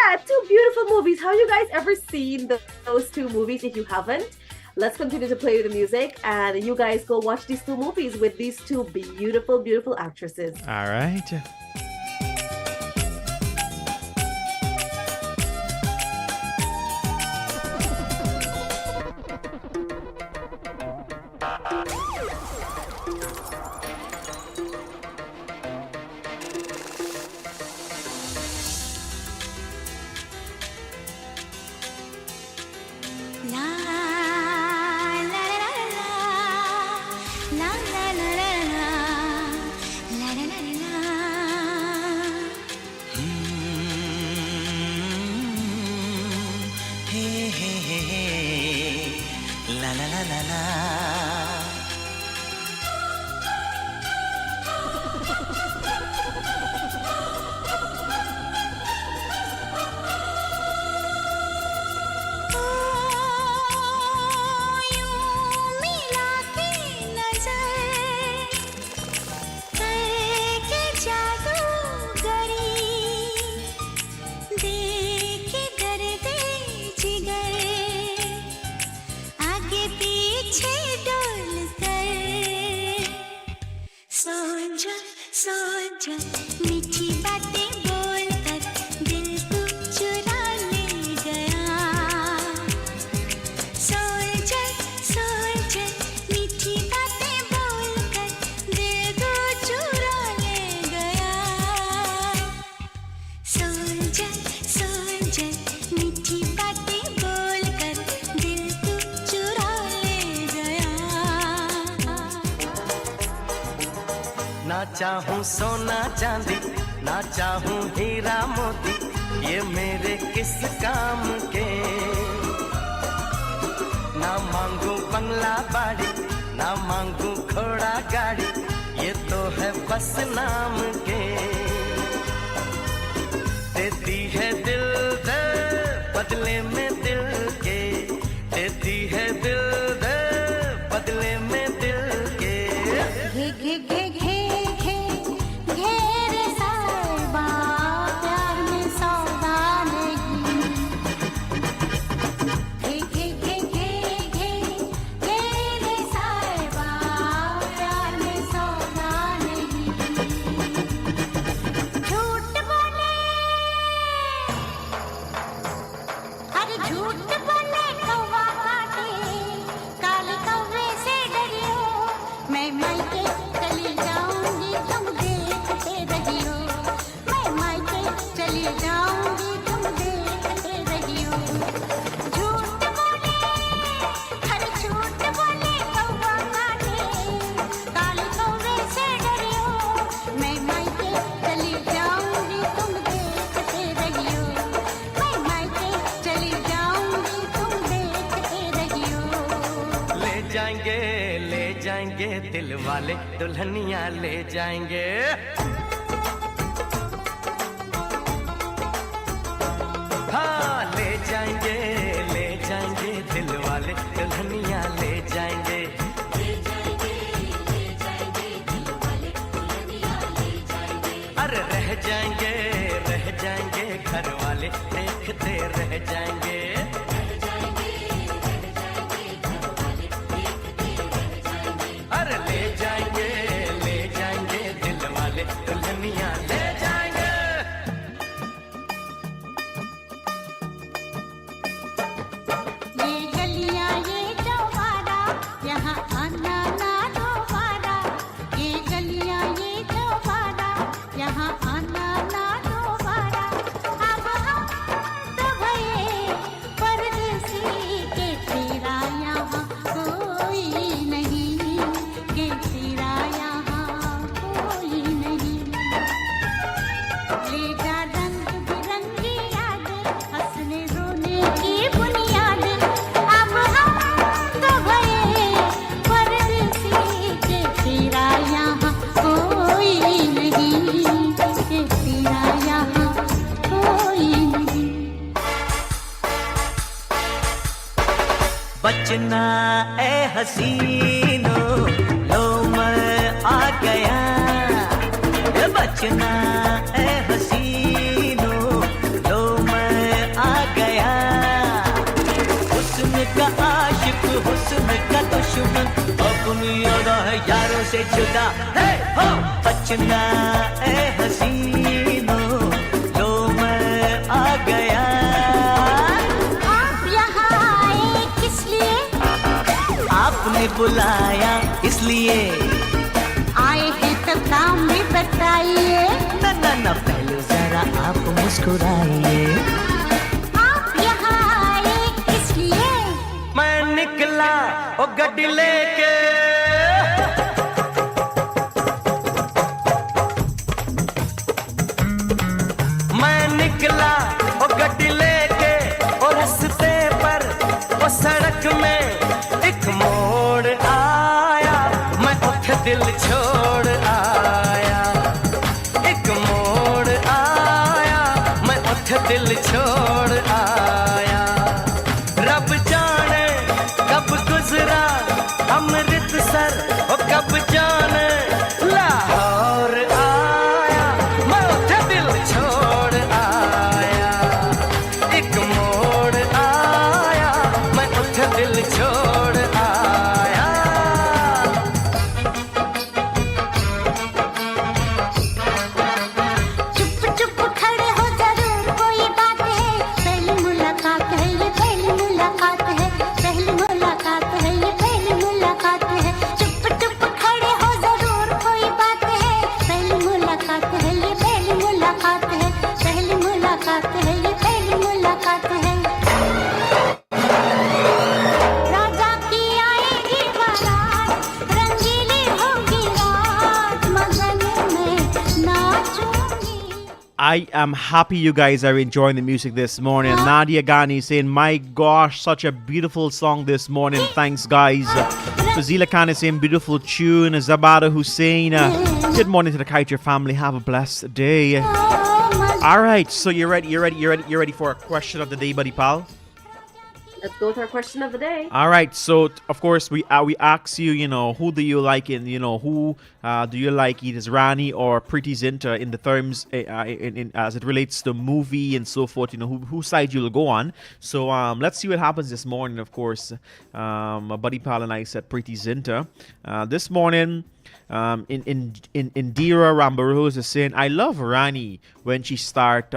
Yeah, 2 beautiful movies. Have you guys ever seen those 2 movies? If you haven't, let's continue to play the music, and you guys go watch these 2 movies with these 2 beautiful, beautiful actresses. All right. La la la la la la la la la la la la Hey, hey, hey, hey. La la la la la. मिला के नजर करके जादूगरी देखे दर्द जिगर आगे पीछे डोल ना चाहूं सोना चांदी, ना चाहूं हीरा मोती, ये मेरे किस काम के। ना मांगू बंगला बाड़ी, ना मांगू घोड़ा गाड़ी, ये तो है बस नाम के। देती है दिल दे बदले में दिल के, देती है दिल दे बदले में दिल के। घे घे घे घे घे घेरे साहिबा, प्यार में सौदा नहीं। घे घे घे घे घे घेरे साहिबा, प्यार में सौदा नहीं। झूठ बोले, अरे झूठ बोले कौवा काटे, काले कौवे से डरियो। मैं मायके चली जाऊंगी तुम देखते रहियो, मैं मायके चली जाऊंगी तुम देखते रहियो। झूठ बोले, अरे झूठ बोले कौवा काटे, काले कौवे से डरियो। मैं मायके चली जाऊंगी तुम देखते रहियो, मैं मायके चली जाऊंगी तुम देखते रहियो। ले जाएंगे दिल वाले, दुल्हनिया ले जाएंगे। हाँ ले जाएंगे दिल वाले, दुल्हनिया ले जाएंगे। अरे रह जाएंगे घर वाले, देखते रह जाएंगे। अरे ले जाएंगे दिल वाले, दुल्हनिया ले जाएंगे। ये गलियां ये चौबारा, यहाँ आना ना दोबारा। ये गलियां ये चौबारा, यहाँ आना ना दोबारा। अब हम तो भये परदेसी के, तेरा यहाँ कोई नहीं, के तेरा यहाँ कोई नहीं। ले जा रंग बिरंगी यादें, हंसने रोने की बुनियाद। अब हम तो भये परदेसी के, तेरा यहाँ कोई नहीं, के तेरा यहाँ कोई नहीं। बचना ए हसीनो, लो मैं आ गया। ए बचना ए हसीनो, लो मैं आ गया। हुस्न का आशिक, हुस्न का दुश्मन, अपनी अदा है यारों से जुदा। हे हो बचना ए हसीनो, लो मैं आ गया। आप यहाँ आए किस लिए? आपने बुलाया इसलिए। आए हैं तो काम भी बताइए। ना ना ना पहले जरा आप मुस्कुराइए। आप यहाँ आए किस लिए? मैं निकला ओ गड्डी लेके, मैं निकला ओ गड्डी लेके, और रास्ते पर ओ सड़क में एक मोड़ आया, मैं उठ दिल छोड़ आया। एक मोड़ आया, मैं उठ दिल छोड़ आया। रब जाने कब गुजरा अमृतसर, ओ कब जाने लाहौर आया, मैं उठ दिल छोड़ आया। एक मोड़ आया, मैं उठ दिल छोड़ आया। चुप चुप खड़े हो जरूर कोई बात है, I am happy you guys are enjoying the music this morning. Nadia Ghani saying, my gosh, such a beautiful song this morning. Thanks, guys. Fazila Khan is saying, beautiful tune. Zabada Hussein, good morning to the Kaieteur family. Have a blessed day. All right, so you're ready for a question of the day, buddy pal? Let's go to our question of the day. All right, so of course we ask you, who do you like in, who do you like, either Rani or Pretty Zinta in the terms in as it relates to movie and so forth, whose side you'll go on. So let's see what happens this morning. Of course, my buddy pal and I said Pretty Zinta. This morning, in Indira Rambarose is saying, I love Rani when she start.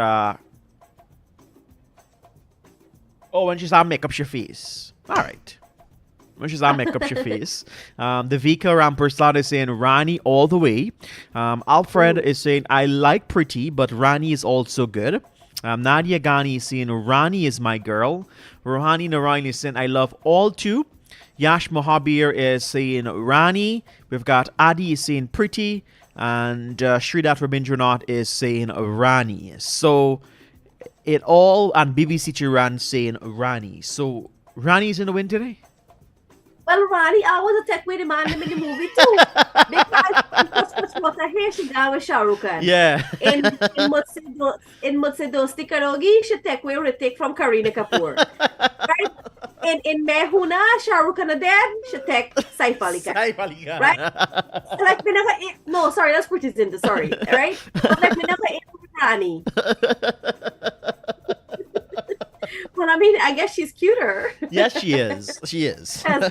When she's on make up your face. All right. When she's on make up your face. The Vika Rampersad is saying Rani all the way. Alfred is saying, I like Pretty, but Rani is also good. Nadia Ghani is saying, Rani is my girl. Rohani Narayan is saying, I love all two. Yash Mohabir is saying Rani. We've got Adi is saying Pretty. And Sridat Rabindranath is saying Rani. So it all, and BBC Chiran saying Rani. So Rani's in the win today? Well, Rani, I was a tech with the man in the movie too. Because what I hear she got with Shah Rukh Khan. Yeah. In Mujhse Dosti Karogi, she take away Ritik from Kareena Kapoor. Right? In Main Hoon Na, Shah Rukh Khan dead, she take Saif Ali Khan. Saif Ali Khan. Right? Like, no, sorry, that's Pretty Zinta, sorry. Right? But like, we never Rani. Well, I mean, I guess she's cuter. Yes, she is. She is. As,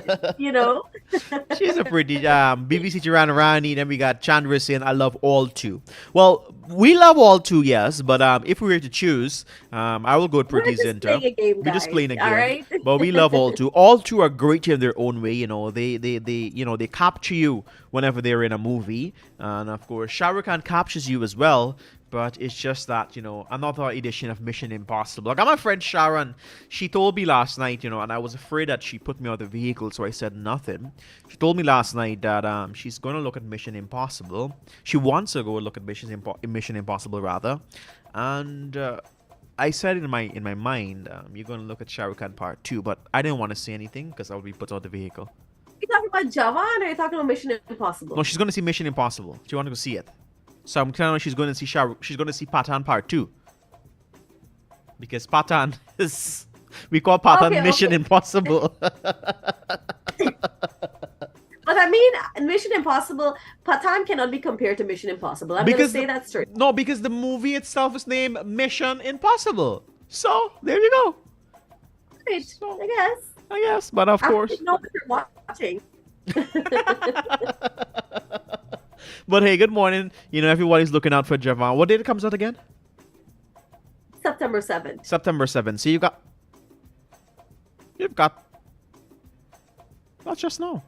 She's a pretty BBC Chiran Rani. Then we got Chandra saying, I love all two. Well, we love all two, yes. But if we were to choose, I will go with Pretty Zinta. We're just playing a game. All right? But we love all two. All two are great in their own way. They capture you whenever they're in a movie. And of course, Shah Rukh Khan captures you as well. But it's just that, another edition of Mission Impossible. Like, my friend Sharon, she told me last night, and I was afraid that she put me out of the vehicle, so I said nothing. She told me last night that she's going to look at Mission Impossible. She wants to go look at Mission Impossible, rather. And I said in my mind, you're going to look at Shah Rukh Khan Part 2, but I didn't want to say anything because I would be put out of the vehicle. Are you talking about Jawan or are you talking about Mission Impossible? No, she's going to see Mission Impossible. She wants to go see it. So I'm telling her she's going to see she's going to see Patan Part 2. Because Patan is, we call Patan Mission Impossible. But I mean, Mission Impossible, Patan cannot be compared to Mission Impossible. I'm going to say that straight. No, because the movie itself is named Mission Impossible. So, there you go. Right, So, I guess, but of course. I don't know what you're watching. But hey, good morning. Everybody's looking out for Javan. What date it comes out again? September 7th. September 7th. So you've got, that's just now.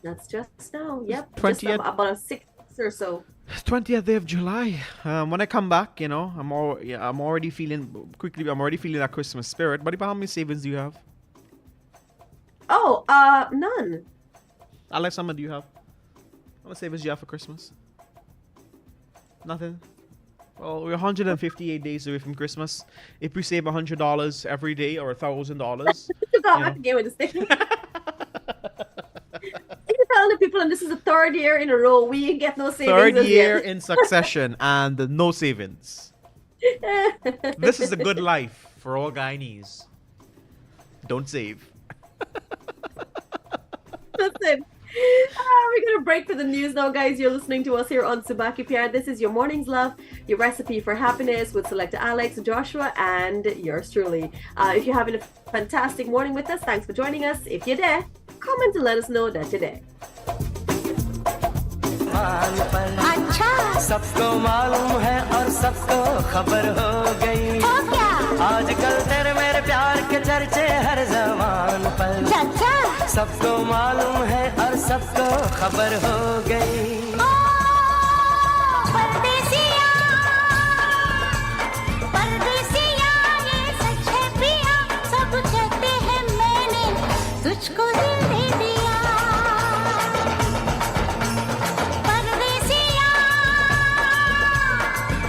That's just now. Yep. 20th. Just about 6 or so. 20th day of July. When I come back, I'm already feeling that Christmas spirit. But how many savings do you have? Oh, none. Alex, how much do you have? How much savings do you have for Christmas? Nothing. Well, we're 158 days away from Christmas. If we save $100 every day or $1,000, You're telling the people, and this is the third year in a row we ain't get no savings. Third year in succession and no savings. This is a good life for all Guyanese. Don't save. Listen, we're going to break for the news now, guys. You're listening to us here on Subah Pyar. This is your morning's love, your recipe for happiness with Selector Alex, Joshua, and yours truly. If you're having a fantastic morning with us, thanks for joining us. If you're there, comment to let us know that you're there. सबको मालूम है और सबको खबर हो गई आजकल तेरे मेरे प्यार के चर्चे हर जबान पर सबको मालूम है और सबको खबर हो गई तुझको दिल दे दिया परदेसिया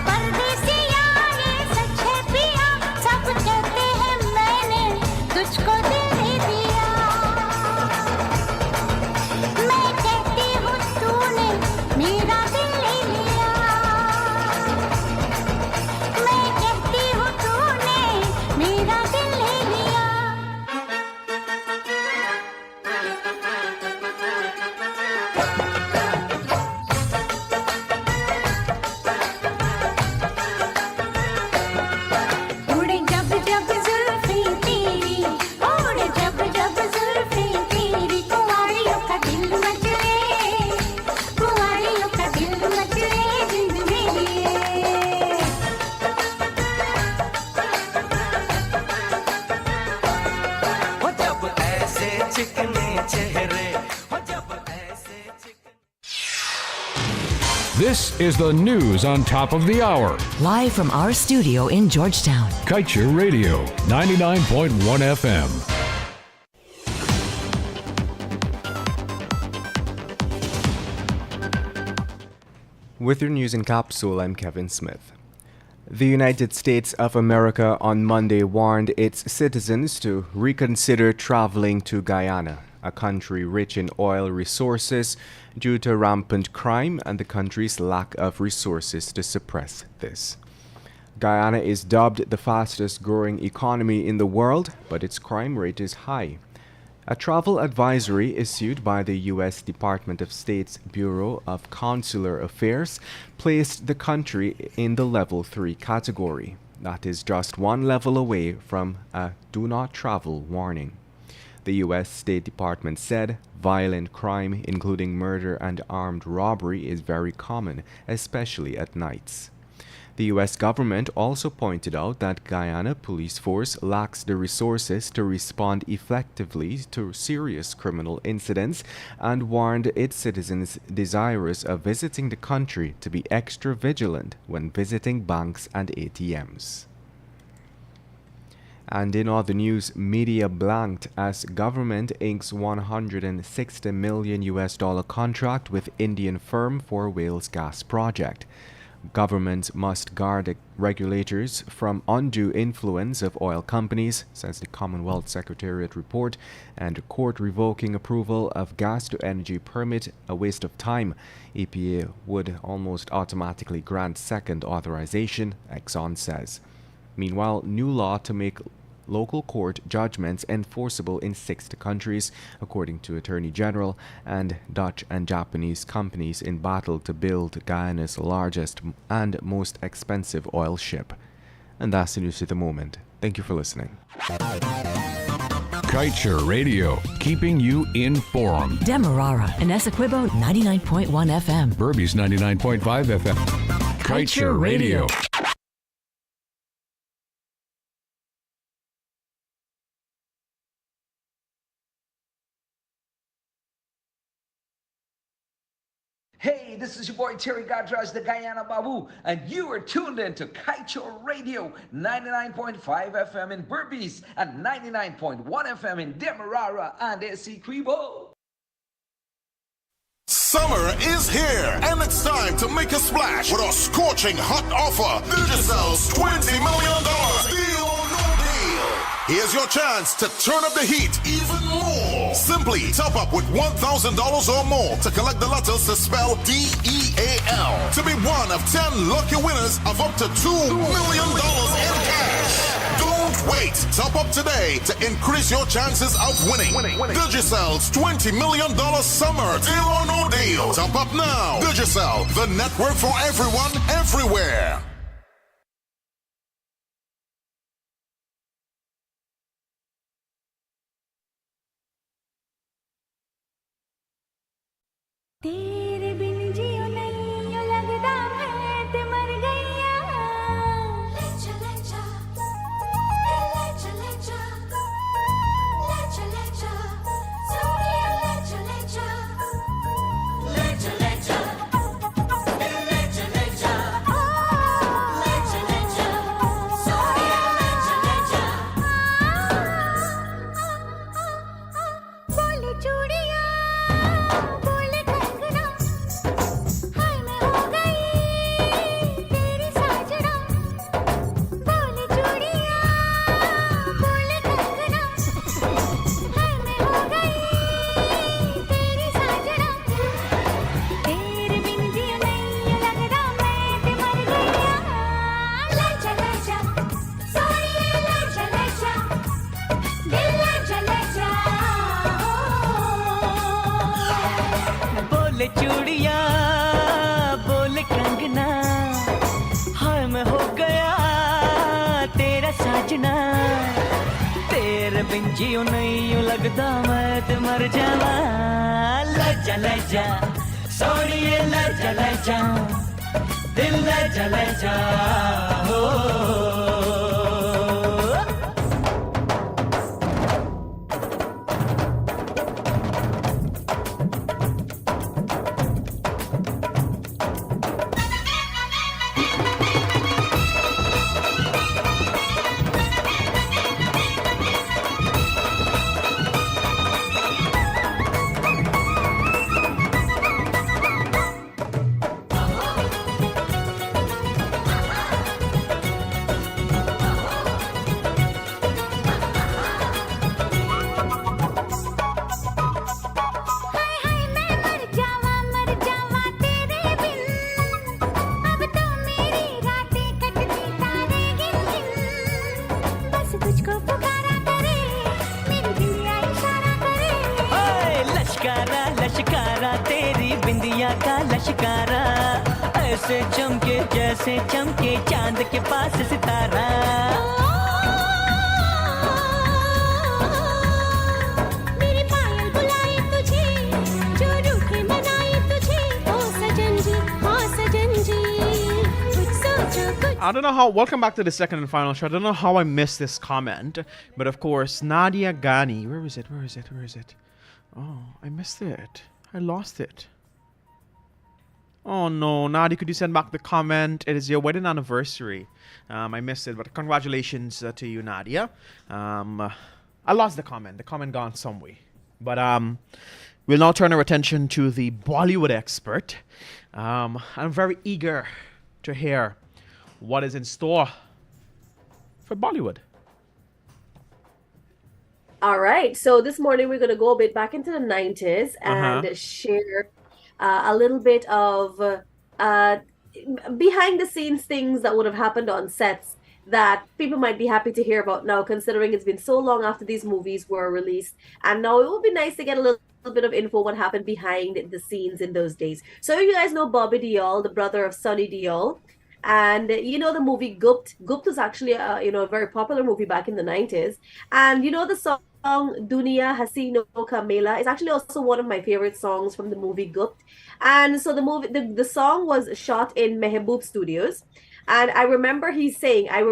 परदेसिया This is the news on top of the hour. Live from our studio in Georgetown. Kaieteur Radio, 99.1 FM. With your news in capsule, I'm Kevin Smith. The United States of America on Monday warned its citizens to reconsider traveling to Guyana, a country rich in oil resources, due to rampant crime and the country's lack of resources to suppress this. Guyana is dubbed the fastest growing economy in the world, but its crime rate is high. A travel advisory issued by the U.S. Department of State's Bureau of Consular Affairs placed the country in the Level 3 category. That is just one level away from a do not travel warning. The U.S. State Department said violent crime, including murder and armed robbery, is very common, especially at nights. The U.S. government also pointed out that Guyana police force lacks the resources to respond effectively to serious criminal incidents and warned its citizens desirous of visiting the country to be extra vigilant when visiting banks and ATMs. And in other news, media blanked as government inks $160 million contract with Indian firm for Wales gas project. Governments must guard regulators from undue influence of oil companies, says the Commonwealth Secretariat report, and court revoking approval of gas-to-energy permit a waste of time. EPA would almost automatically grant second authorization, Exxon says. Meanwhile, new law to make local court judgments enforceable in 60 countries, according to Attorney General, and Dutch and Japanese companies in battle to build Guyana's largest and most expensive oil ship. And that's the news at the moment. Thank you for listening. Kaieteur Radio, keeping you informed. Demerara and Essequibo 99.1 FM. Burby's 99.5 FM. Kaieteur Radio. Hey, this is your boy Terry Gadraj, the Guyana Babu, and you are tuned in to Kaieteur Radio, 99.5 FM in Berbice and 99.1 FM in Demerara and Essequibo. Summer is here, and it's time to make a splash with a scorching hot offer. Digicel's $20 million deal or no deal. Here's your chance to turn up the heat even more. Simply top up with $1,000 or more to collect the letters to spell DEAL to be one of 10 lucky winners of up to $2 million in cash. Don't wait. Top up today to increase your chances of winning. Digicel's $20 million summer deal or no deal. Top up now. Digicel, the network for everyone, everywhere. तेरे बिन जियो नहीं यूं लगता मैं ते मर गईया ले चले जा सोनिया ले चले जा ले चले जा सोनिया ले चले जा बोले चूड़ियां बोले कंगना हाय मैं हो गई तेरी साजना बोले चूड़ियां बोले कंगना हाय मैं हो गई तेरी साजना तेरे बिन जियो नहीं लगदा मैं ते मर गईया ले चले जा सोनिया ले चले जा दिल ले चले जा बोले चूड़िया बोले कंगना हाय मैं हो गया तेरा साजना तेरे बिन जियो नहीं यूं लगता मैं ते मर जावा ले जा सोनिए ले जा दिल ले जा हो चेहरा तेरी बिंदिया का लश्कारा ऐसे चमके जैसे चमके चांद के पास सितारा मेरे पायल बुलाए तुझे जो रूठे मनाए तुझे ओ सजन जी कुछ सोचो कुछ I don't know how. Welcome back to the second and final show. I don't know how I missed this comment, but of course, Nadia Ghani. Where is it? Oh, I missed it. I lost it. Oh no, Nadia, could you send back the comment? It is your wedding anniversary. I missed it, but congratulations to you, Nadia. I lost the comment. The comment gone some way. But we'll now turn our attention to the Bollywood expert. I'm very eager to hear what is in store for Bollywood. All right. So this morning we're going to go a bit back into the 90s and share a little bit of behind the scenes things that would have happened on sets that people might be happy to hear about now, considering it's been so long after these movies were released. And now it would be nice to get a little bit of info what happened behind the scenes in those days. So you guys know Bobby Deol, the brother of Sunny Deol. And you know the movie Gupt. Gupt was actually a very popular movie back in the 90s. And you know the song Dunia Hasino Ka Mela is actually also one of my favorite songs from the movie Gupt. And so the song was shot in Mehboob Studios. And I remember he's saying, I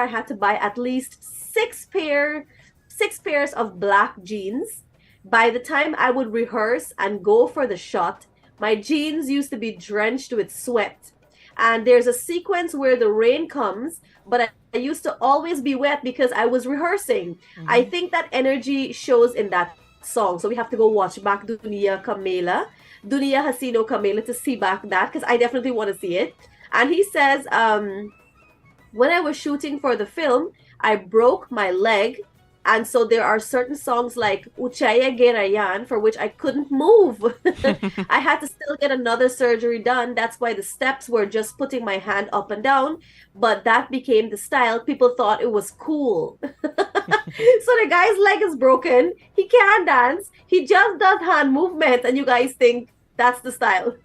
had to buy at least six pairs of black jeans. By the time I would rehearse and go for the shot, my jeans used to be drenched with sweat. And there's a sequence where the rain comes, but I used to always be wet because I was rehearsing. I think that energy shows in that song. So we have to go watch back Dunia Hasino Kamela to see back that, because I definitely want to see it. And he says, when I was shooting for the film, I broke my leg. And so there are certain songs like Uchaya Gerayan for which I couldn't move. I had to still get another surgery done. That's why the steps were just putting my hand up and down. But that became the style. People thought it was cool. So the guy's leg is broken. He can't dance. He just does hand movements. And you guys think that's the style.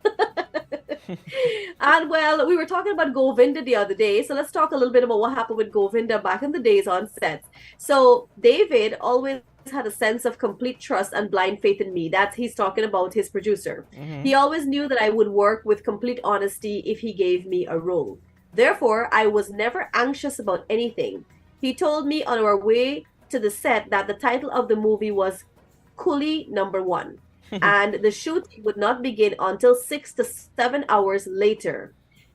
And well, we were talking about Govinda the other day, so let's talk a little bit about what happened with Govinda back in the days on sets. So David always had a sense of complete trust and blind faith in me. He's talking about his producer. He always knew that I would work with complete honesty if he gave me a role. Therefore, I was never anxious about anything. He told me on our way to the set that the title of the movie was Coolie Number 1. And the shooting would not begin until 6 to 7 hours later.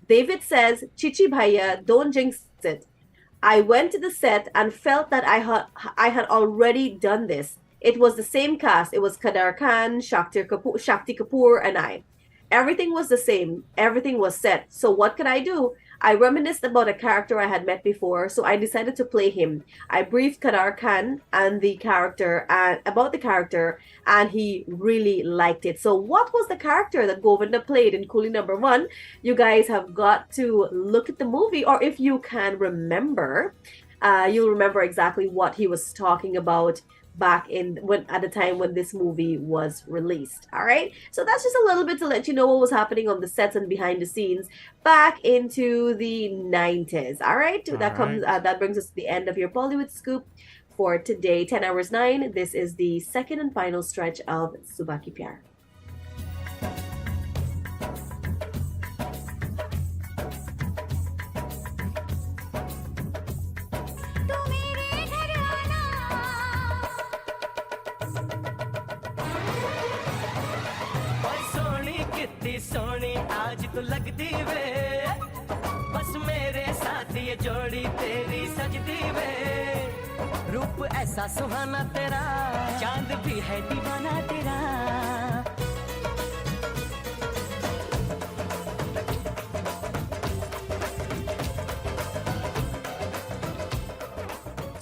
David says, Chichi Bhaiya, don't jinx it. I went to the set and felt that I had already done this. It was the same cast. It was Kaieteur Khan, Shakti Kapoor, and I. Everything was the same. Everything was set. So what could I do? I reminisced about a character I had met before, so I decided to play him. I briefed Kaieteur Khan and about the character, and he really liked it. So what was the character that Govinda played in Coolie Number 1? You guys have got to look at the movie, or if you can remember, you'll remember exactly what he was talking about back at the time when this movie was released. All right, so that's just a little bit to let you know what was happening on the sets and behind the scenes back into the 90s. All right, that brings us to the end of your Bollywood scoop for today. 10 hours 9. This is the second and final stretch of Subah Ki Pyar. Soni आज तो लगती वे बस मेरे साथ ये जोड़ी तेरी सजती वे रूप ऐसा सुहाना तेरा चांद भी है दीवाना तेरा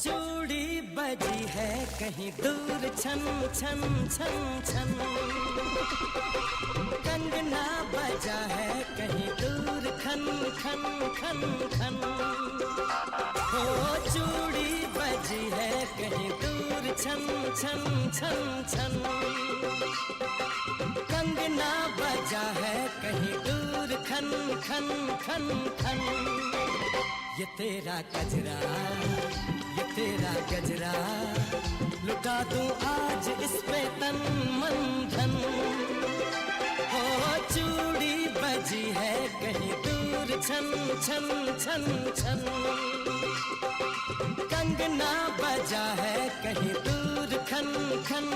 चूड़ी बजी है कहीं दूर छन छन छन छन कंगना बजा है कहीं दूर खन खन खन खन हो चूड़ी बजी है कहीं दूर छन छन छन छन कंगना बजा है कहीं दूर खन खन खन खन ये तेरा गजरा ये तेरा गजरा लुटा दूं आज इस पे तन मन धन हो चूड़ी बजी है कहीं दूर छन छन छन छन कंगना बजा है कहीं दूर खन खन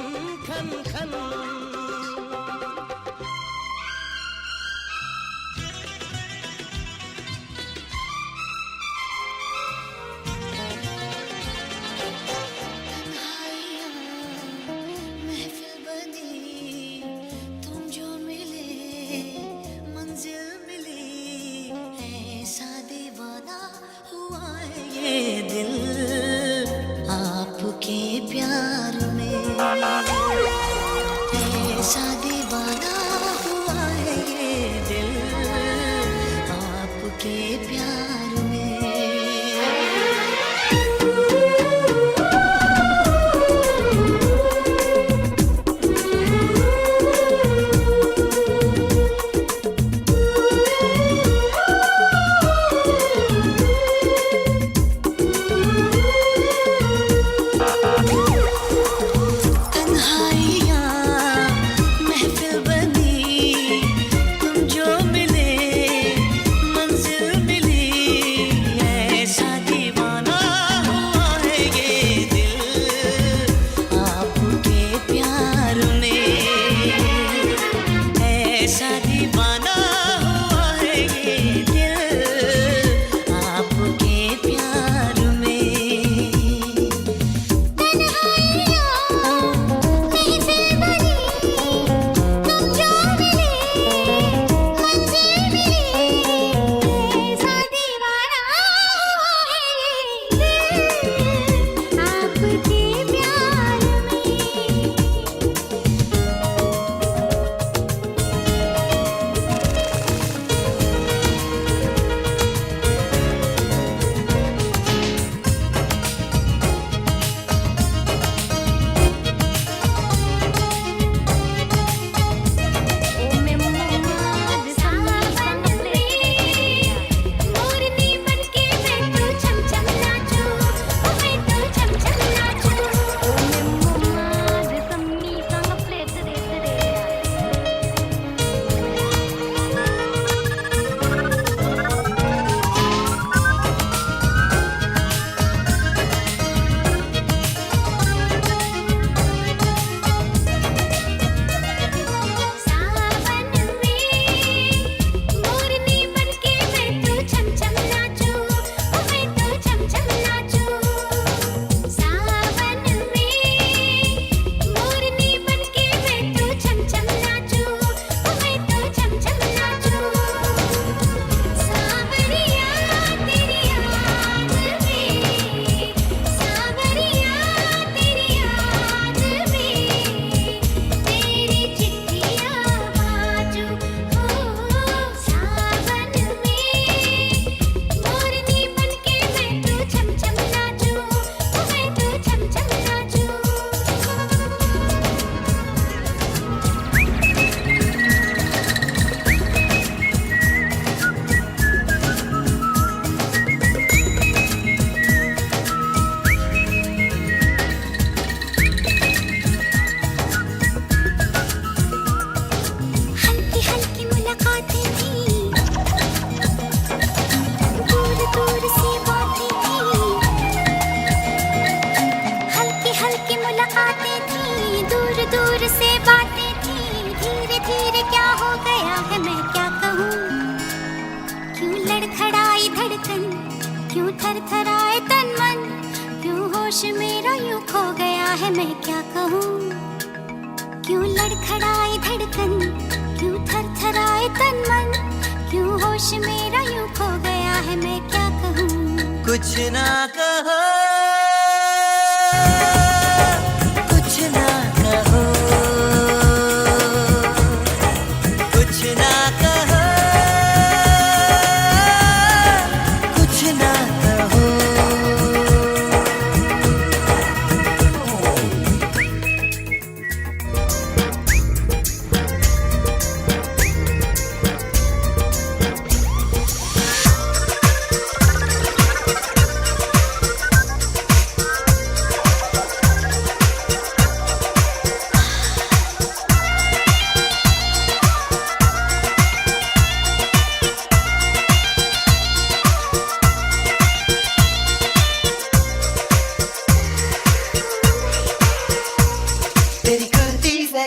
खन खन आपके प्यार में ऐसा दीवाना हुआ है ये दिल आपके प्यार में कुछ ना कहो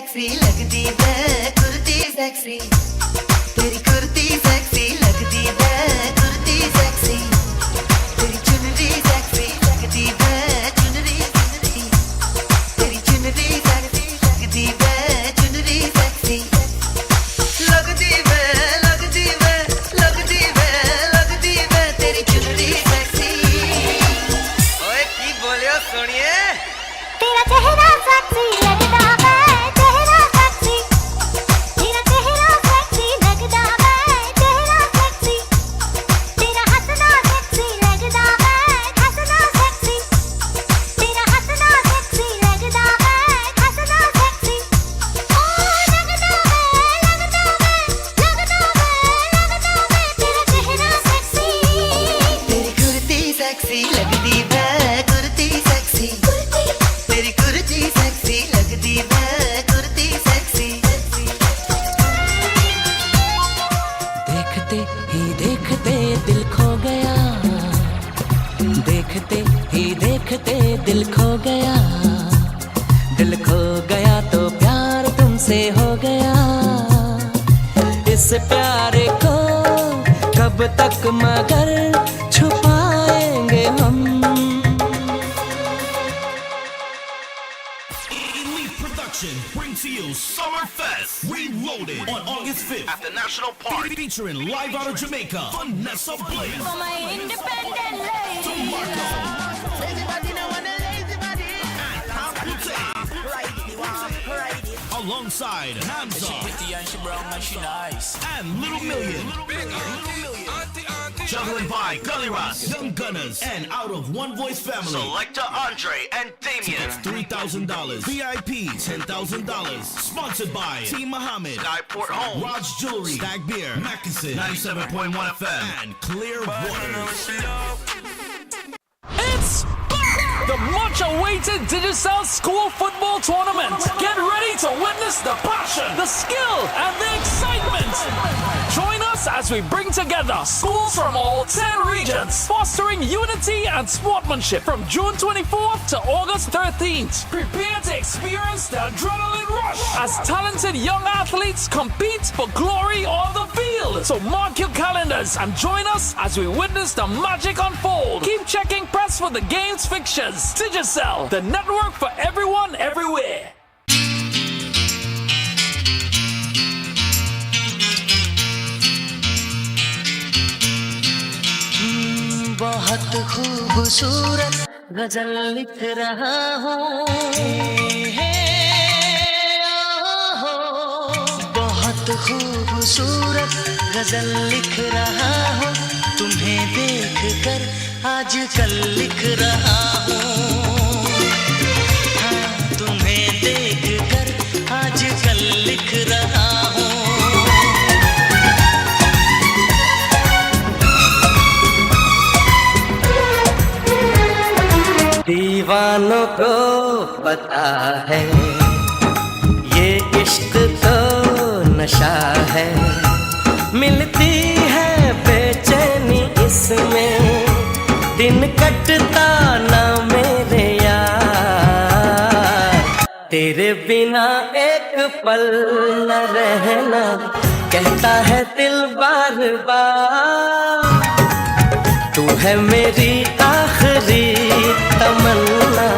sexy लगदी है कुर्ती sexy तेरी कुर्ती sexy लगदी है कुर्ती sexy तेरी चुनरी sexy लगदी है चुनरी तेरी चुनरी sexy लगदी है चुनरी sexy लगदी है लगदी है लगदी है लगदी है तेरी चुनरी sexy ओए की बोलियो सुनिए तेरा चेहरा sexy लगदा है चेहरा sexy तेरा चेहरा sexy लगदा है चेहरा sexy तेरा हंसना sexy लगदा है हंसना sexy तेरा हंसना sexy लगदा है हंसना sexy ओ लगदा है लगदा है लगदा है लगदा है तेरा चेहरा sexy तेरी कुर्ती sexy लगदी है कुर्ती sexy तेरी कुर्ती sexy लगदी है कुर्ती sexy देखते ही देखते दिल खो गया देखते ही देखते दिल खो गया तो प्यार तुमसे हो गया इस प्यारे को कब तक मगर छुपाएंगे हम Elite Production brings to you Summerfest Reloaded on August 5th at the National Park, featuring live out of Jamaica, Vanessa Blaze, for my independent lady DeMarco, lazy body no one lazy body and Kaieteur, alongside Namza and she brown and she nice and Little Million. Juggling by Gully Ross, Young Gunners, and Out of One Voice Family. Selecta Andre and Damien. $3,000. VIP $10,000. Sponsored by Team Muhammad, Skyport Home, Raj Jewelry, Stag Beer, Mackinson, 97.1 FM, and Clear Waters. It's the much-awaited Digicel School Football Tournament. Get ready to witness the passion, the skill, and the excitement. Join us as we bring together schools from all 10 regions, fostering unity and sportsmanship from June 24th to August 13th. Prepare to experience the adrenaline rush as talented young athletes compete for glory on the field. So mark your calendars and join us as we witness the magic unfold. Keep checking press for the game's fixtures. Digicel, the network for everyone, everywhere. बहुत खूबसूरत गजल लिख रहा हूँ बहुत खूबसूरत गजल लिख रहा हूँ तुम्हें देख कर आजकल लिख रहा हूँ हाँ तुम्हें देख कर आजकल लिख रहा हूँ दीवानों को पता है ये इश्क तो नशा है मिलती है बेचैनी इसमें दिन कटता ना मेरे यार तेरे बिना एक पल न रहना कहता है दिल बार बार तू है मेरी आखिरी तमन्ना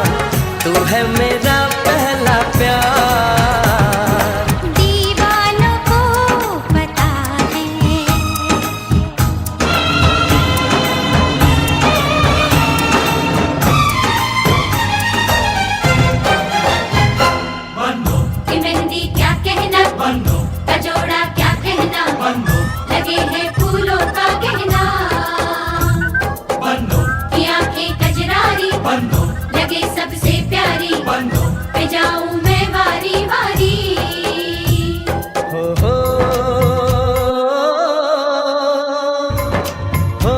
तू है मेरा पहला प्यार दीवानों को पता है कि मेहंदी क्या कहना का जोड़ा क्या कहना लगे हैं फूलों का गहना की आंखें कजरारी लगे सबसे प्यारी पे जाऊं मैं वारी वारी हो हो हो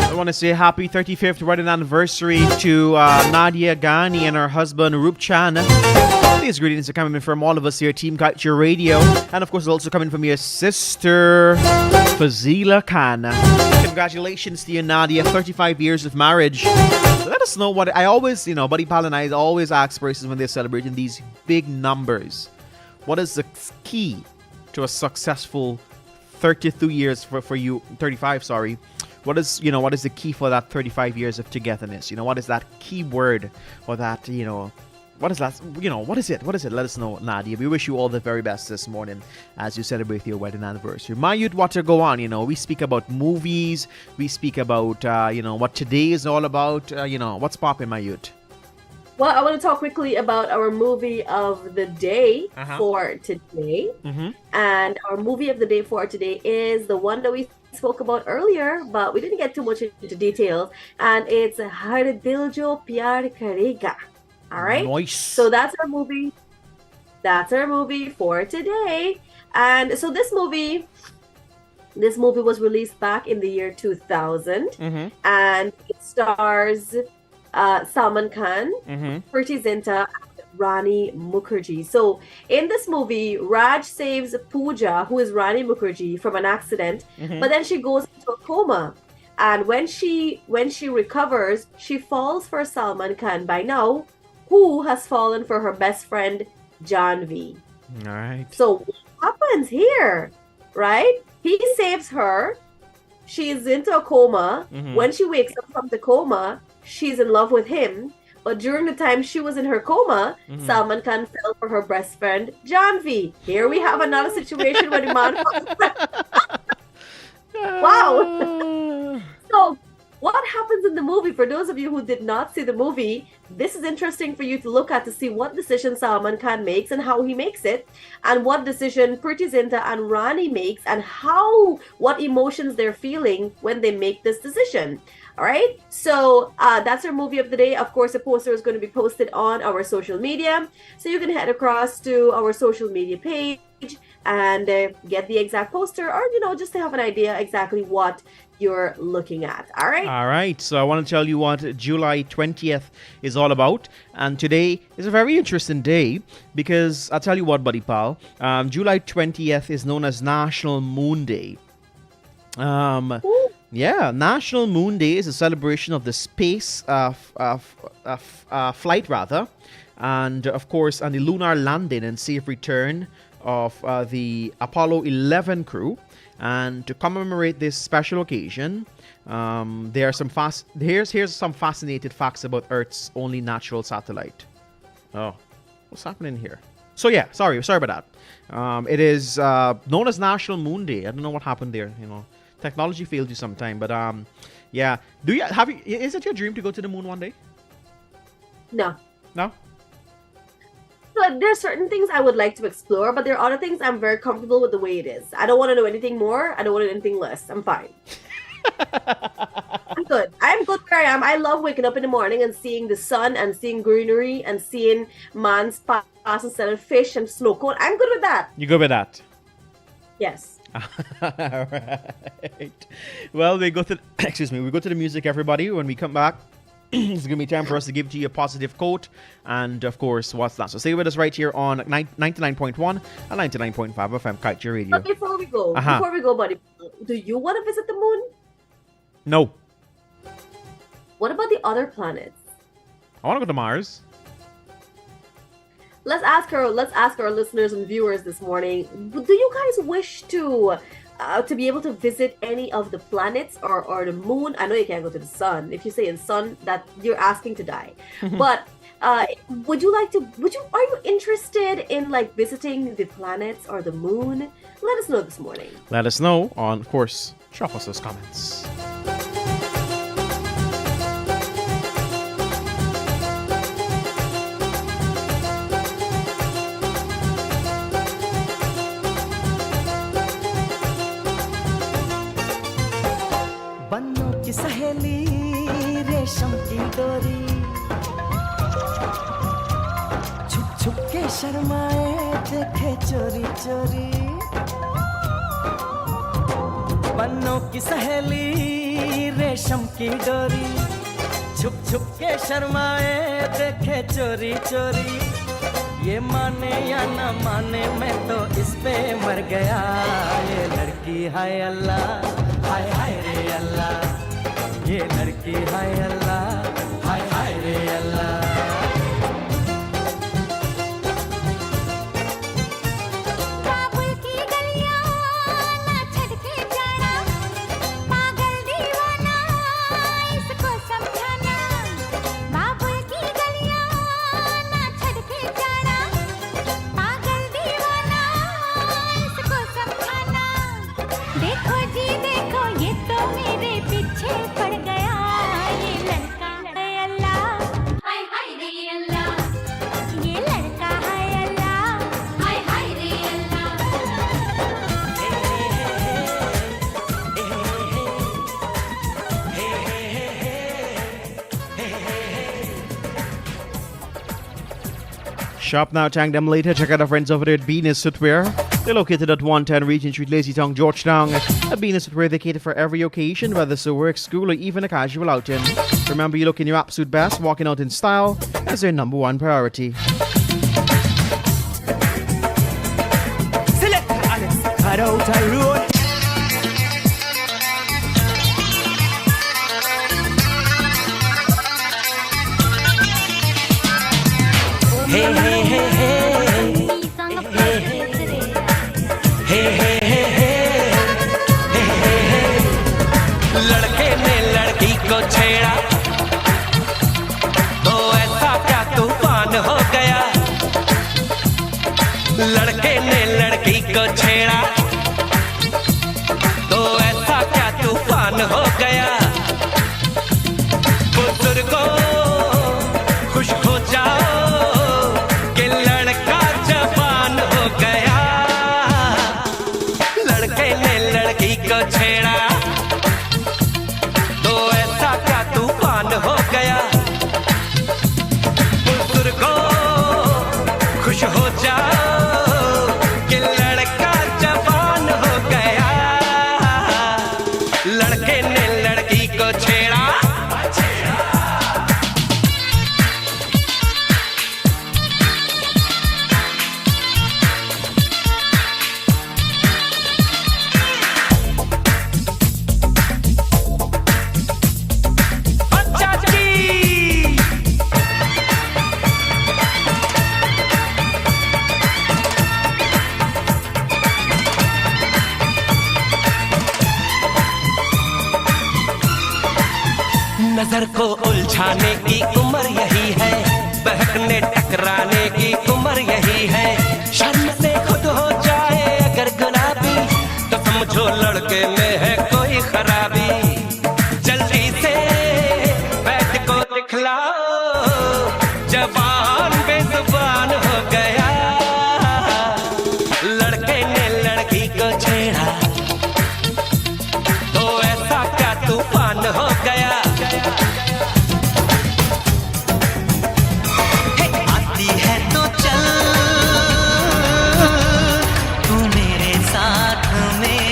I want to say happy 35th wedding anniversary to Nadia Ghani and her husband Rup Chan. These greetings are coming from all of us here at Team Kaieteur Radio. And of course, also coming from your sister, Fazila Khan. Congratulations to you, Nadia. 35 years of marriage. Let us know what I always, Buddy Pal and I always ask persons when they're celebrating these big numbers. What is the key to a successful 32 years for you, 35, sorry. What is the key for that 35 years of togetherness? What is that key word or that, what is that? What is it? What is it? Let us know, Nadia. We wish you all the very best this morning as you celebrate your wedding anniversary. My youth, what to go on? We speak about movies. We speak about, what today is all about. What's popping, my youth? Well, I want to talk quickly about our movie of the day for today. And our movie of the day for today is the one that we spoke about earlier, but we didn't get too much into details. And it's Har Dil Jo Pyar Karega. All right. Nice. So that's our movie. That's our movie for today. And so this movie was released back in the year 2000, and it stars Salman Khan, Preeti Zinta, and Rani Mukherjee. So in this movie, Raj saves Pooja, who is Rani Mukherjee, from an accident, but then she goes into a coma. And when she recovers, she falls for Salman Khan by now, who has fallen for her best friend, Janvi. All right. So what happens here, right? He saves her. She's into a coma. When she wakes up from the coma, she's in love with him. But during the time she was in her coma, Salman Khan fell for her best friend, Janvi. Here we have another situation where the man Wow. So what happens in the movie, for those of you who did not see the movie, this is interesting for you to look at to see what decision Salman Khan makes and how he makes it, and what decision Preeti Zinta and Rani makes, and what emotions they're feeling when they make this decision. All right, so that's our movie of the day. Of course, the poster is going to be posted on our social media, so you can head across to our social media page and get the exact poster, or just to have an idea exactly what you're looking at. All right. So I want to tell you what July 20th is all about. And today is a very interesting day because I'll tell you what, Buddy Pal. July 20th is known as National Moon Day. National Moon Day is a celebration of the space flight, rather. And of course, and the lunar landing and safe return of the Apollo 11 crew. And to commemorate this special occasion, there are some here's some fascinating facts about Earth's only natural satellite. Oh, what's happening here? So yeah, sorry about that. It is known as National Moon Day. I don't know what happened there. Technology failed you sometime, but yeah. Is it your dream to go to the moon one day? No. No? But there are certain things I would like to explore, but there are other things I'm very comfortable with the way it is. I don't want to know anything more. I don't want to know anything less. I'm fine. I'm good. I'm good where I am. I love waking up in the morning and seeing the sun and seeing greenery and seeing man's pass and selling fish and snow cone. I'm good with that. You good with that? Yes. All right. Well, we go to the music, everybody. When we come back, it's going to be time for us to give to you a positive quote. And, of course, what's that? So stay with us right here on 99.1 and 99.5 FM Kaieteur Radio. But before we go, buddy, do you want to visit the moon? No. What about the other planets? I want to go to Mars. Let's ask our listeners and viewers this morning, do you guys wish to be able to visit any of the planets or the moon? I know you can't go to the sun. If you say in sun, that you're asking to die. But are you interested in visiting the planets or the moon? Let us know this morning. Let us know on, of course, drop us those comments. सहेली रेशम की डोरी छुप छुप के शर्माए देखे चोरी चोरी बन्नों की सहेली रेशम की डोरी छुप छुप के शर्माए देखे चोरी चोरी ये माने या ना माने मैं तो इस पे मर गया ये लड़की हाय अल्लाह हाय हाय रे अल्लाह ये लड़की हाय अल्लाह हाय हाय रे अल्लाह काबुल की गलियां ना छड़ के जाना पागल दीवाना इसको समझाना काबुल की गलियां ना छड़ के जाना पागल दीवाना इसको समझाना देखो जी देखो ये तो मेरे पीछे पड़ गया ये लड़का है अल्लाह हाय हाय रे अल्लाह ये लड़का है अल्लाह हाय हाय रे अल्लाह Shop now, thank them later. Check out our friends over there at Venus Footwear. They're located at 110 Regent Street, Lazy Town, Georgetown. At Venus Footwear, they cater for every occasion, whether it's a work, school, or even a casual outing. Remember, you look in your absolute best, walking out in style is their number one priority. Select Alex cut out a road hey hey hey hey लड़के ने लड़की को छेड़ा तो ऐसा क्या तूफान हो गया लड़के ने लड़की को छेड़ा तो ऐसा क्या तूफान हो गया बुजुर्गों खुश हो जाओ कि लड़का जवान हो गया लड़के ने लड़की को छेड़ा तो ऐसा क्या तूफान हो गया बुजुर्गों खुश हो जाओ कि लड़का जवान हो गया लड़के ने लड़की को छेड़ा नजर को उलझाने की उम्र यही है बहकने टकराने की उम्र यही है शर्म से खुद हो जाए अगर गुलाबी तो समझो लड़के में है कोई खराबी जल्दी से बैठ को दिखलाओ जवान बेजुबान हो गया लड़के ने लड़की को छेड़ा तो ऐसा क्या तूफान हो गया आती है तो चल तू मेरे साथ में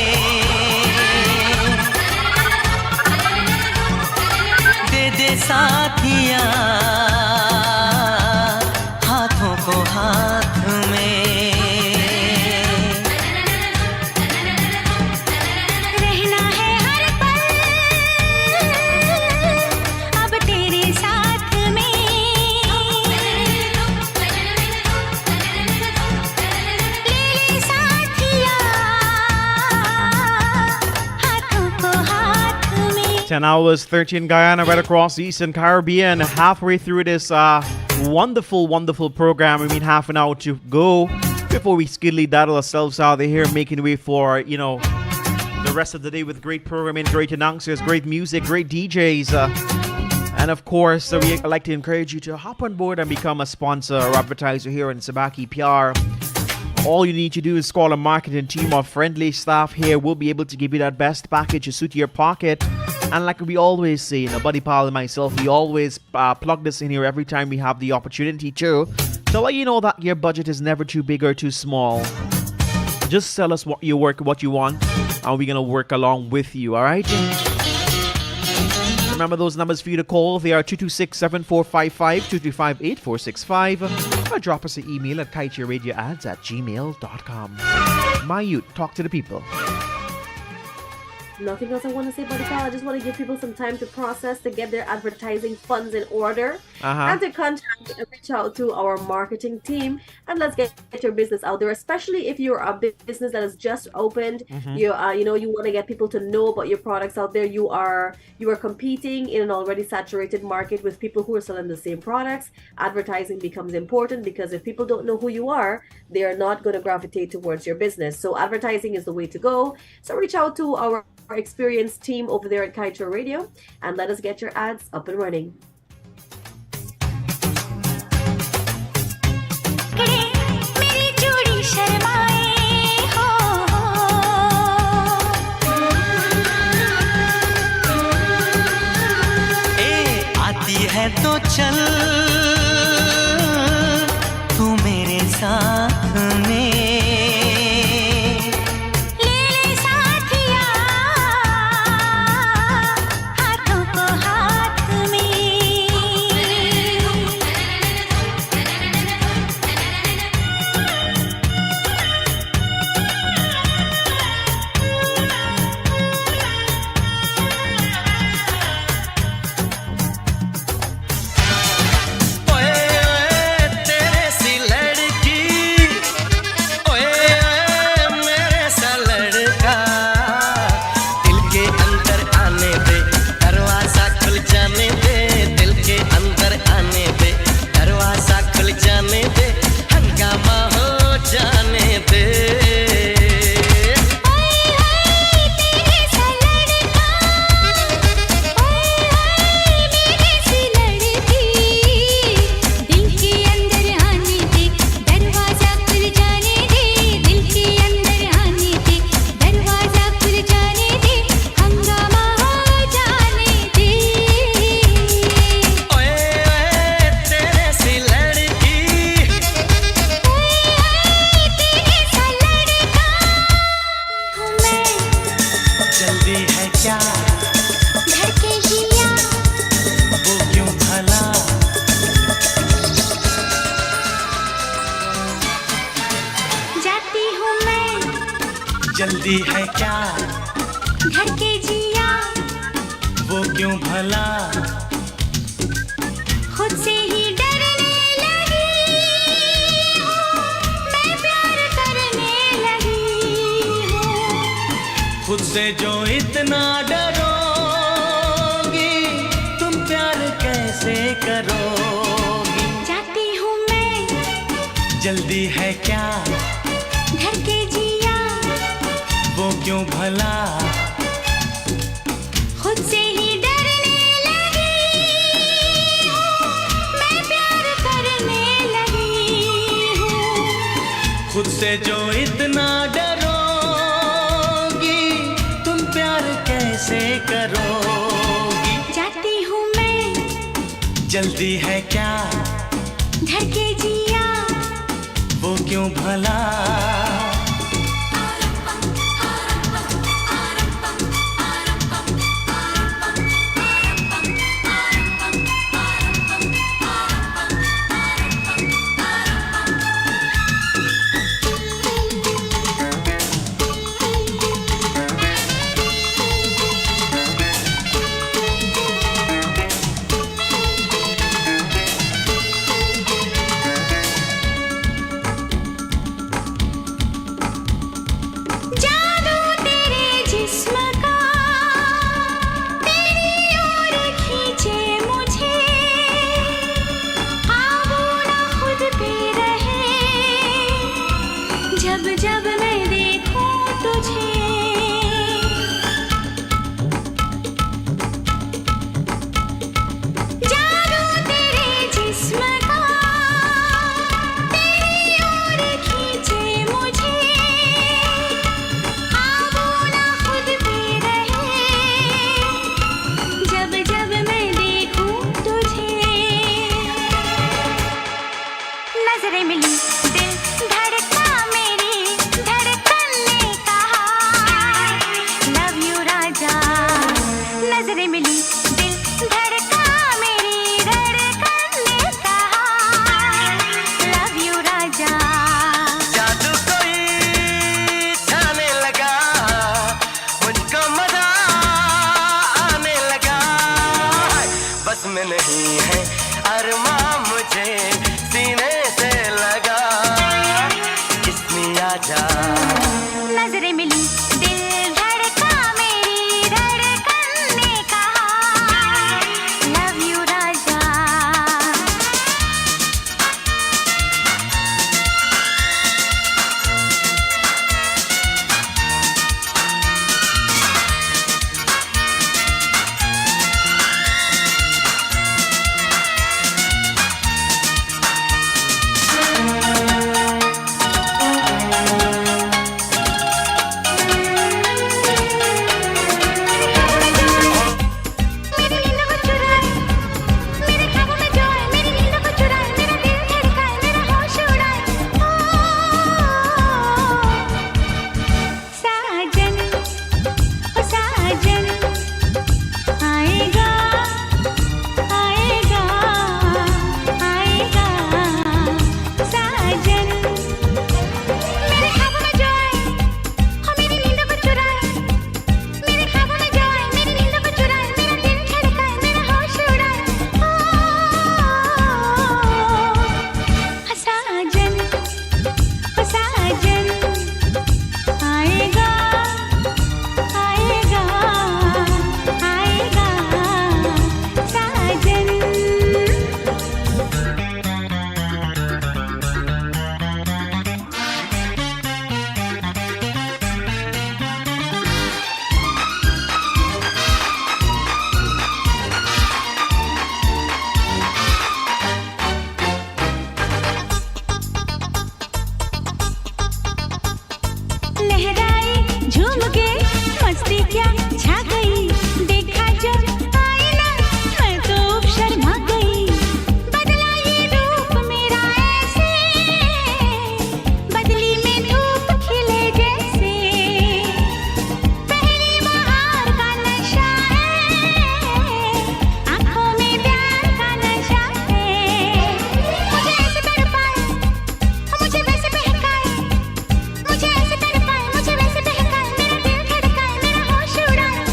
दे दे साथिया हाथों को हाथ में रहना है हर पल अब तेरे साथ में ले ले साथिया हाथों को हाथ में 10 hours, 13 Guyana, right across the Eastern Caribbean. Halfway through this wonderful, wonderful program. I mean, half an hour to go before we skidly daddle ourselves out of here, making way for, you know, the rest of the day with great programming, great announcers, great music, great DJs. And of course, we'd like to encourage you to hop on board and become a sponsor or advertiser here in Subah, Pyar. All you need to do is call a marketing team of friendly staff here. We'll be able to give you that best package to suit your pocket. And like we always say, you know, Buddy Pal and myself, we always plug this in here every time we have the opportunity to let you know that your budget is never too big or too small. Just tell us what you want, and we're gonna work along with you, all right? Remember those numbers for you to call. They are 226-7455, 235-8465, or drop us an email at kaieteurradioads@gmail.com. My youth, talk to the people. Nothing else I want to say about the call. I just want to give people some time to process, to get their advertising funds in order, and to contact and reach out to our marketing team, and let's get your business out there. Especially if you're a business that has just opened, you want to get people to know about your products out there. You are competing in an already saturated market with people who are selling the same products. Advertising becomes important because if people don't know who you are, they are not going to gravitate towards your business. So advertising is the way to go. So reach out to our experienced team over there at Kaieteur Radio and let us get your ads up and running. है तो चल तू मेरे साथ में ले ले साथिया हाथों को हाथ में जल्दी है क्या घर के जिया वो क्यों भला खुद से ही डरने लगी मैं प्यार करने लगी हूँ खुद से जो इतना डरोगी तुम प्यार कैसे करोगी जाती हूँ मैं जल्दी है क्या घर के जिया वो क्यों भला खुद से ही डरने लगी मैं प्यार करने लगी हूँ खुद से जो इतना डरोगी तुम प्यार कैसे करोगी जाती हूँ मैं जल्दी है क्या घर के जिया वो क्यों भला नजरें मिली दिल धड़का मेरी धड़कन ने कहा लव यू राजा जादू कोई छाने लगा मुझको मजा आने लगा बस में नहीं है अरमां मुझे सीने से लगा किसमें आजा नजरें मिली दिल धड़का मेरी धड़कन ने कहा लव यू राजा मेरी नींद को चुराए मेरे ख्वाबों में जो है मेरी नींद को चुराए मेरा दिल धड़काए मेरा होश उड़ाए साजन ओ साजन आएगा आएगा आएगा साजन मेरे ख्वाबों में जो आए हो मेरी नींद को चुराए मेरे ख्वाबों में जो आए मेरी नींद को चुराए मेरा दिल धड़काए मेरा होश उड़ाए साजन ओ साजन आएगा आएगा आएगा साजन लहराई झूम के मस्ती क्या छा गई देखा जब आईना मैं तो शर्मा गई बदला ये रूप मेरा ऐसे बदली में धूप खिले जैसे पहली बहार का नशा है आंखों में प्यार का नशा है मुझे ऐसे तड़पाए मुझे वैसे बहकाए मुझे ऐसे तड़पाए मुझे वैसे बहकाए मेरा दिल धड़काए मेरा होश उड़ाए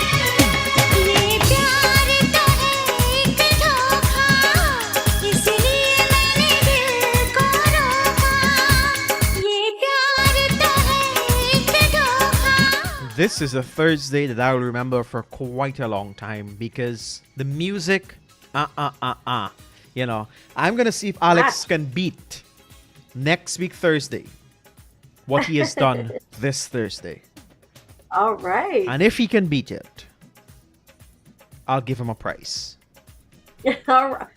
ये प्यार तो है एक धोखा इसलिए मैंने दिल को रोका ये प्यार तो है एक धोखा This is a Thursday that I will remember for quite a long time because the music, you know, I'm gonna see if Alex can beat next week Thursday what he has done this Thursday, All right. and if he can beat it, I'll give him a prize. All right.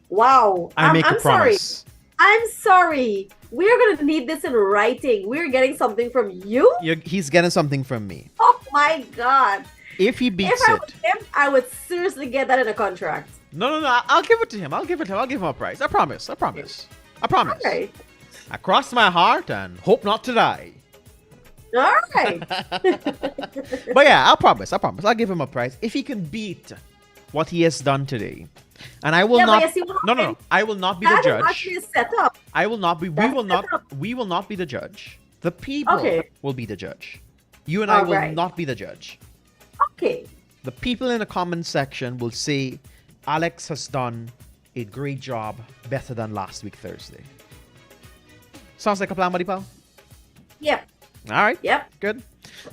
Wow. I make a I'm sorry. promise. I'm sorry. We're gonna need this in writing. We're getting something from you. He's getting something from me. Oh my god. If he If beats I it, was him, I would seriously get that in a contract. no, I'll give it to him. I'll give him a prize. I promise. I promise. Okay. I cross my heart and hope not to die. All right. But yeah, I promise. I'll give him a prize if he can beat what he has done today. And I will Yeah, but not. you see what No. happened? I will not be the That is judge. actually a setup. I will not be. We That's will not. setup. We will not be the judge. The people Okay. will be the judge. You and I will Alright. not be the judge. Okay. The people in the comment section will say Alex has done a great job, better than last week Thursday. Sounds like a plan, buddy pal? Yep. All right. Yep. Good.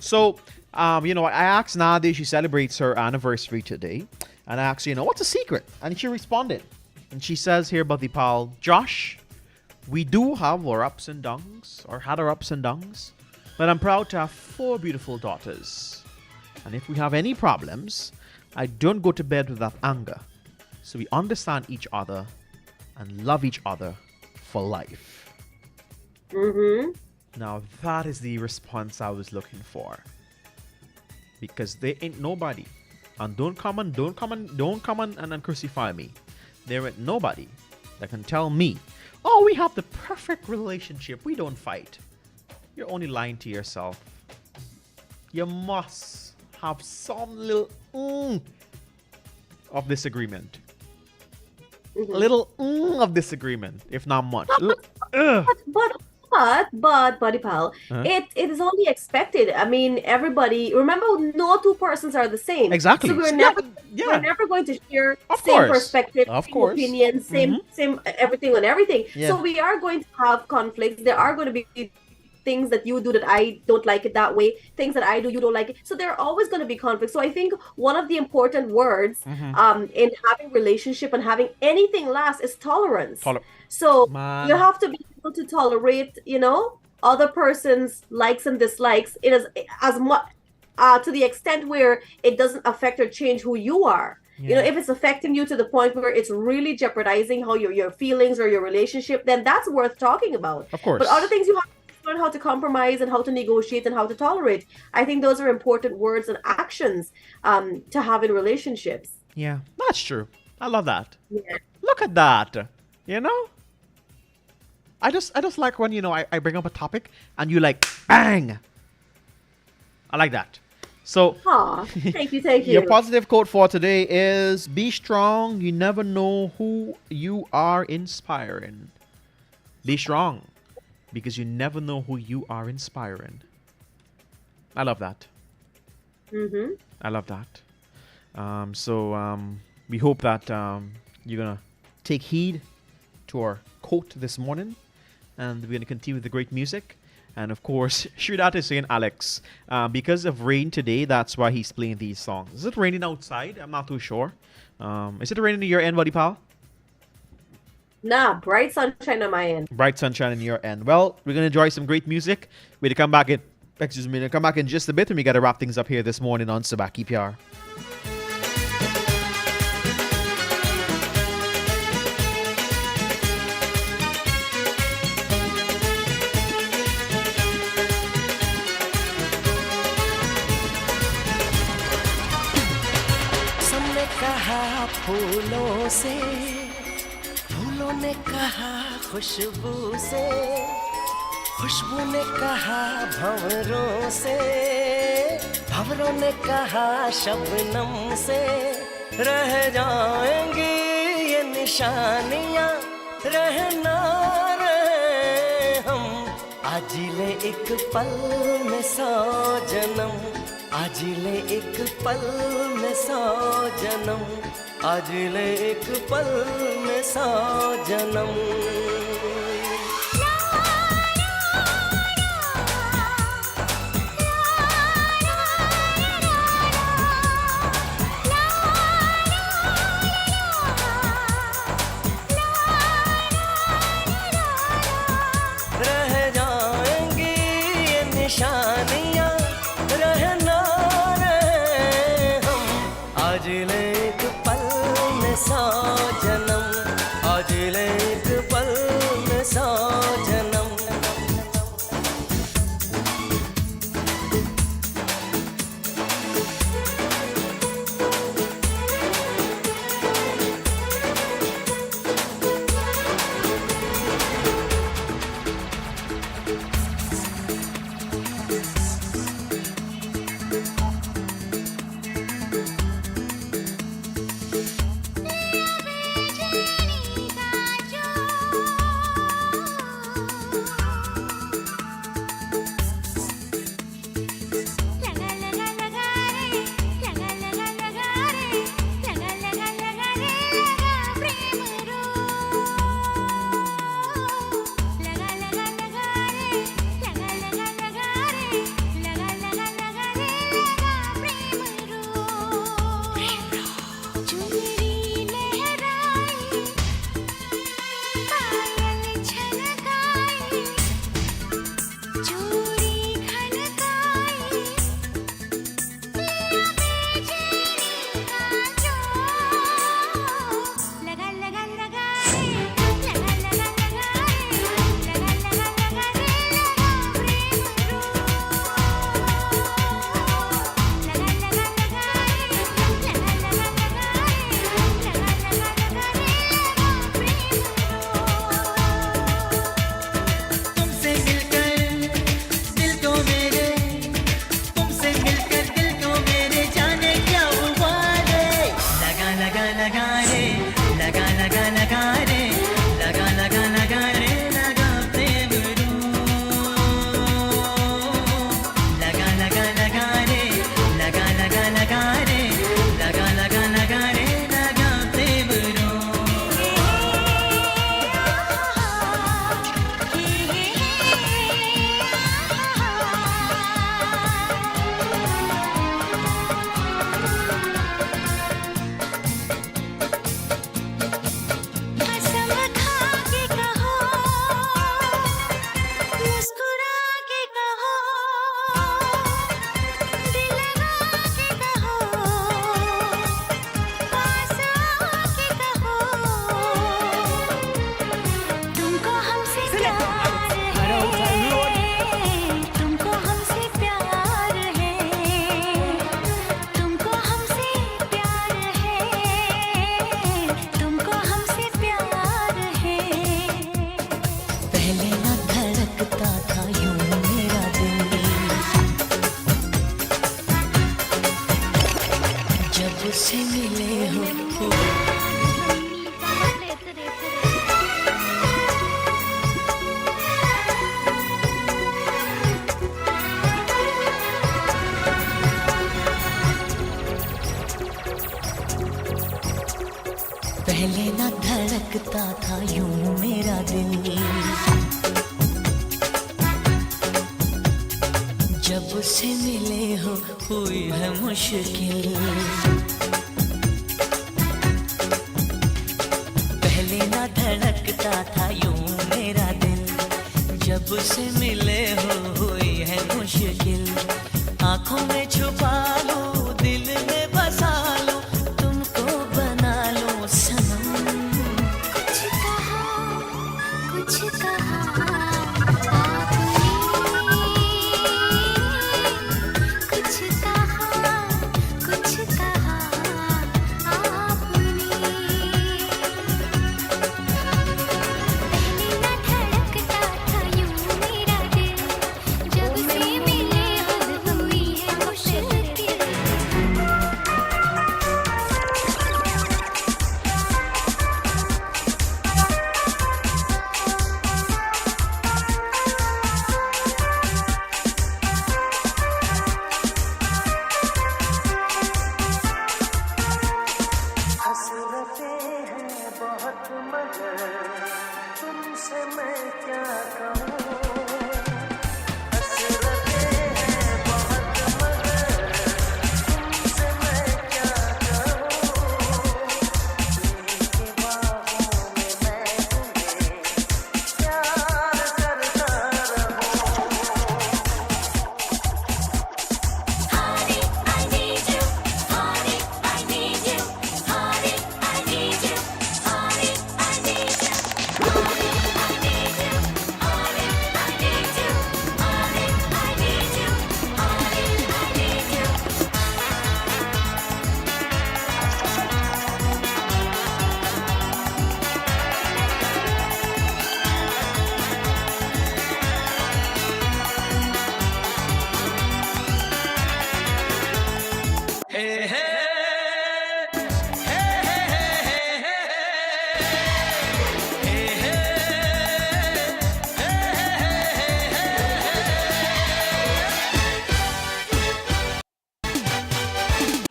So, I asked Nadia, she celebrates her anniversary today. And I asked her, what's the secret? And she responded. And she says here, buddy pal, Josh, we do have our ups and downs, or had our ups and downs. But I'm proud to have 4 beautiful daughters. And if we have any problems, I don't go to bed with that anger. So we understand each other and love each other for life. Mm-hmm. Now that is the response I was looking for. Because there ain't nobody And don't come and crucify me. There ain't nobody that can tell me, oh, we have the perfect relationship. We don't fight. You're only lying to yourself. You must have some little of disagreement. Little of disagreement, if not much. But, Buddy Pal, it is only expected. I mean, everybody. Remember, no two persons are the same. Exactly. So we're never going to share same perspective, same opinion, same everything on everything. Yeah. So we are going to have conflicts. There are going to be things that you do that I don't like it that way. Things that I do, you don't like it. So there are always going to be conflicts. So I think one of the important words in having relationship and having anything last is tolerance. So you have to be able to tolerate, other person's likes and dislikes. It is as much to the extent where it doesn't affect or change who you are. Yeah. If it's affecting you to the point where it's really jeopardizing how your feelings or your relationship, then that's worth talking about. Of course. But other things you have to learn how to compromise and how to negotiate and how to tolerate. I think those are important words and actions to have in relationships. Yeah, that's true. I love that. Yeah. Look at that. I just like when I bring up a topic and you like bang. I like that. So thank you. Your positive quote for today is be strong. You never know who you are inspiring. Be strong because you never know who you are inspiring. I love that. I love that. We hope that you're going to take heed to our quote this morning. And we're going to continue with the great music. And of course, Shridat is saying, Alex, because of rain today, that's why he's playing these songs. Is it raining outside? I'm not too sure. Is it raining in your end, buddy pal? Nah, bright sunshine on my end. Bright sunshine in your end. Well, we're going to enjoy some great music. We're going to come back in just a bit, and we got to wrap things up here this morning on Subah Pyar. फूलों ने कहा खुशबू से, खुशबू ने कहा भंवरों से, भंवरों ने कहा शबनम से। रह जाएंगी ये निशानियां, रहना रहे हम। आज ले एक पल में 100 जन्म, आज ले एक पल में 100 जन्म, आज ले एक पल में 100 जन्म। रह जाएंगी ये निशानियां, रहना रहे हम। आज ले एक पल में 100 जन्म, आज ले एक पल में 100 जन्म। Love लगा रे लगा लगा लगा रे लगा लगा लगा रे लगा प्रेम रू लगा लगा लगा रे लगा लगा लगा रे लगा लगा लगा रे लगा प्रेम रू कसम खा के कहो मुस्कुरा के कहो दिल लगा के कहो पास आके कहो तुमको हमसे प्यार है तुमको हमसे प्यार है तुमको हमसे प्यार है तुमको हमसे प्यार है पहले ना धड़कता था यूं मेरा दिल जब से मिले हो पहले ना धड़कता था यूं मेरा दिल जब से मिले हो हुई है मुश्किल पहले ना धड़कता था यूं मेरा दिल जब से मिले हो हुई है मुश्किल आंखों में छुपा लो दिल में बसा लो तुमको बना लो सनम कुछ कहा आपने कुछ कहा आपने पहले ना धड़कता था यूं मेरा दिल जब से मिले हो हुई है मुश्किल हसरतें हैं बहुत मगर तुमसे मैं क्या कहूँ हसरतें हैं बहुत मगर तुमसे मैं क्या कहूँ तेरी बाहों में मैं तुम्हें प्यार करता रहूँ Honey, I need you. Honey, I need you. Honey, I need you. Honey, I need you. Honey, I need you. Honey, I need you. Honey, I need you. Honey, I need you. हे हे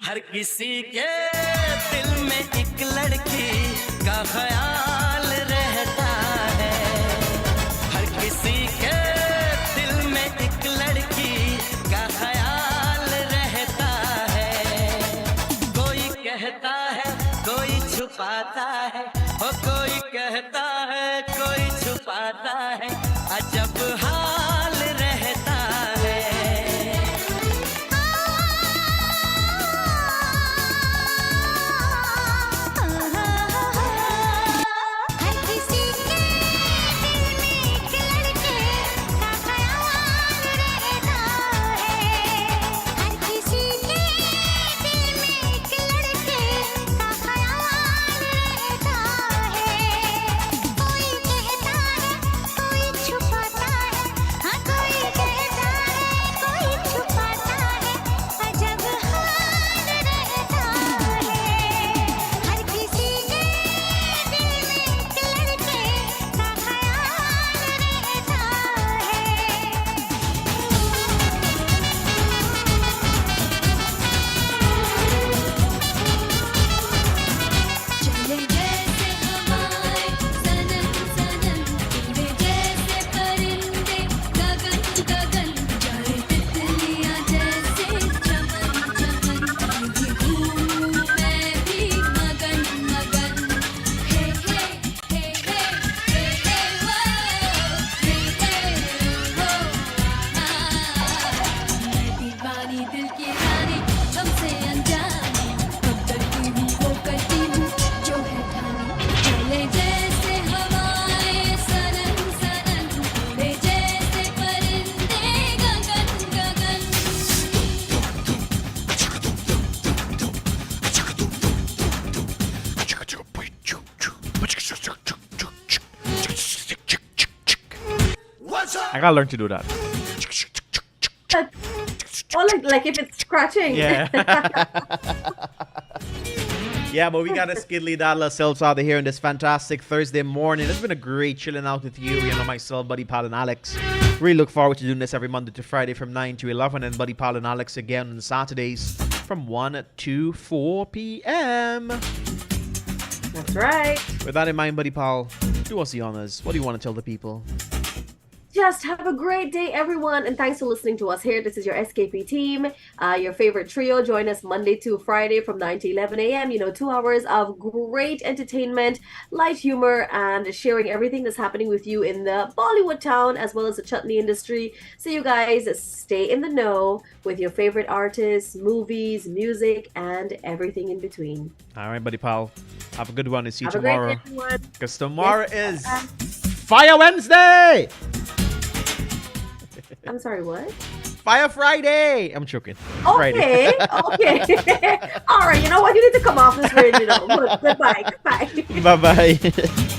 हर किसी के दिल में एक लड़की का ख्याल रहता है हर किसी के दिल में एक लड़की का ख्याल रहता है कोई कहता है कोई छुपाता है ओ कोई कहता है कोई छुपाता है अजब हाल रहता है हर किसी के दिल में एक लड़के का ख्याल रहता है हर किसी के दिल में एक लड़के का ख्याल रहता है कोई कहता है कोई छुपाता है हाँ I gotta learn to do that. Or like if it's scratching. Yeah. Yeah, but we got to skiddly dial ourselves out of here on this fantastic Thursday morning. It's been a great chilling out with you, myself, Buddy Pal, and Alex. Really look forward to doing this every Monday to Friday from 9 to 11, and Buddy Pal and Alex again on Saturdays from 1 to 4 p.m. That's right. With that in mind, Buddy Pal, do us the honors. What do you want to tell the people? Just have a great day, everyone, and thanks for listening to us here. This is your SKP team, your favorite trio. Join us Monday to Friday from 9 to 11 a.m. 2 hours of great entertainment, light humor, and sharing everything that's happening with you in the Bollywood town as well as the chutney industry. So you guys stay in the know with your favorite artists, movies, music, and everything in between. All right, Buddy Pal. Have a good one and see you Have tomorrow. a great day, everyone. Because tomorrow is Fire Wednesday! I'm sorry, what? Fire Friday! I'm joking. Okay, Friday. okay. All right, you know what? You need to come off this radio. Goodbye. Bye-bye.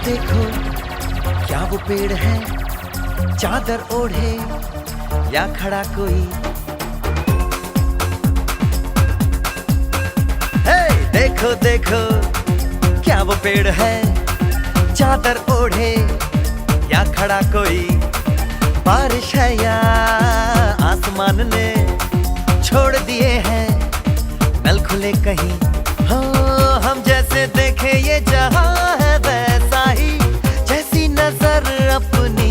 देखो क्या वो पेड़ है चादर ओढ़े या खड़ा कोई हे देखो देखो क्या वो पेड़ है चादर ओढ़े या खड़ा कोई बारिश है या आसमान ने छोड़ दिए हैं नल खुले कहीं हो हम जैसे देखे ये जहां है वैसा ही जैसी नजर अपनी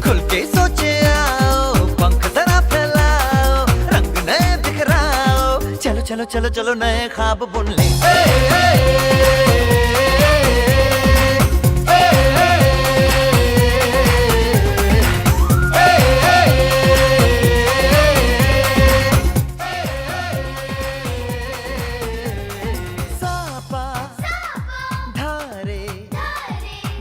खुल के सोचे आओ पंख जरा फैलाओ रंग नए बिखराओ चलो चलो चलो चलो नए ख्वाब बुन ले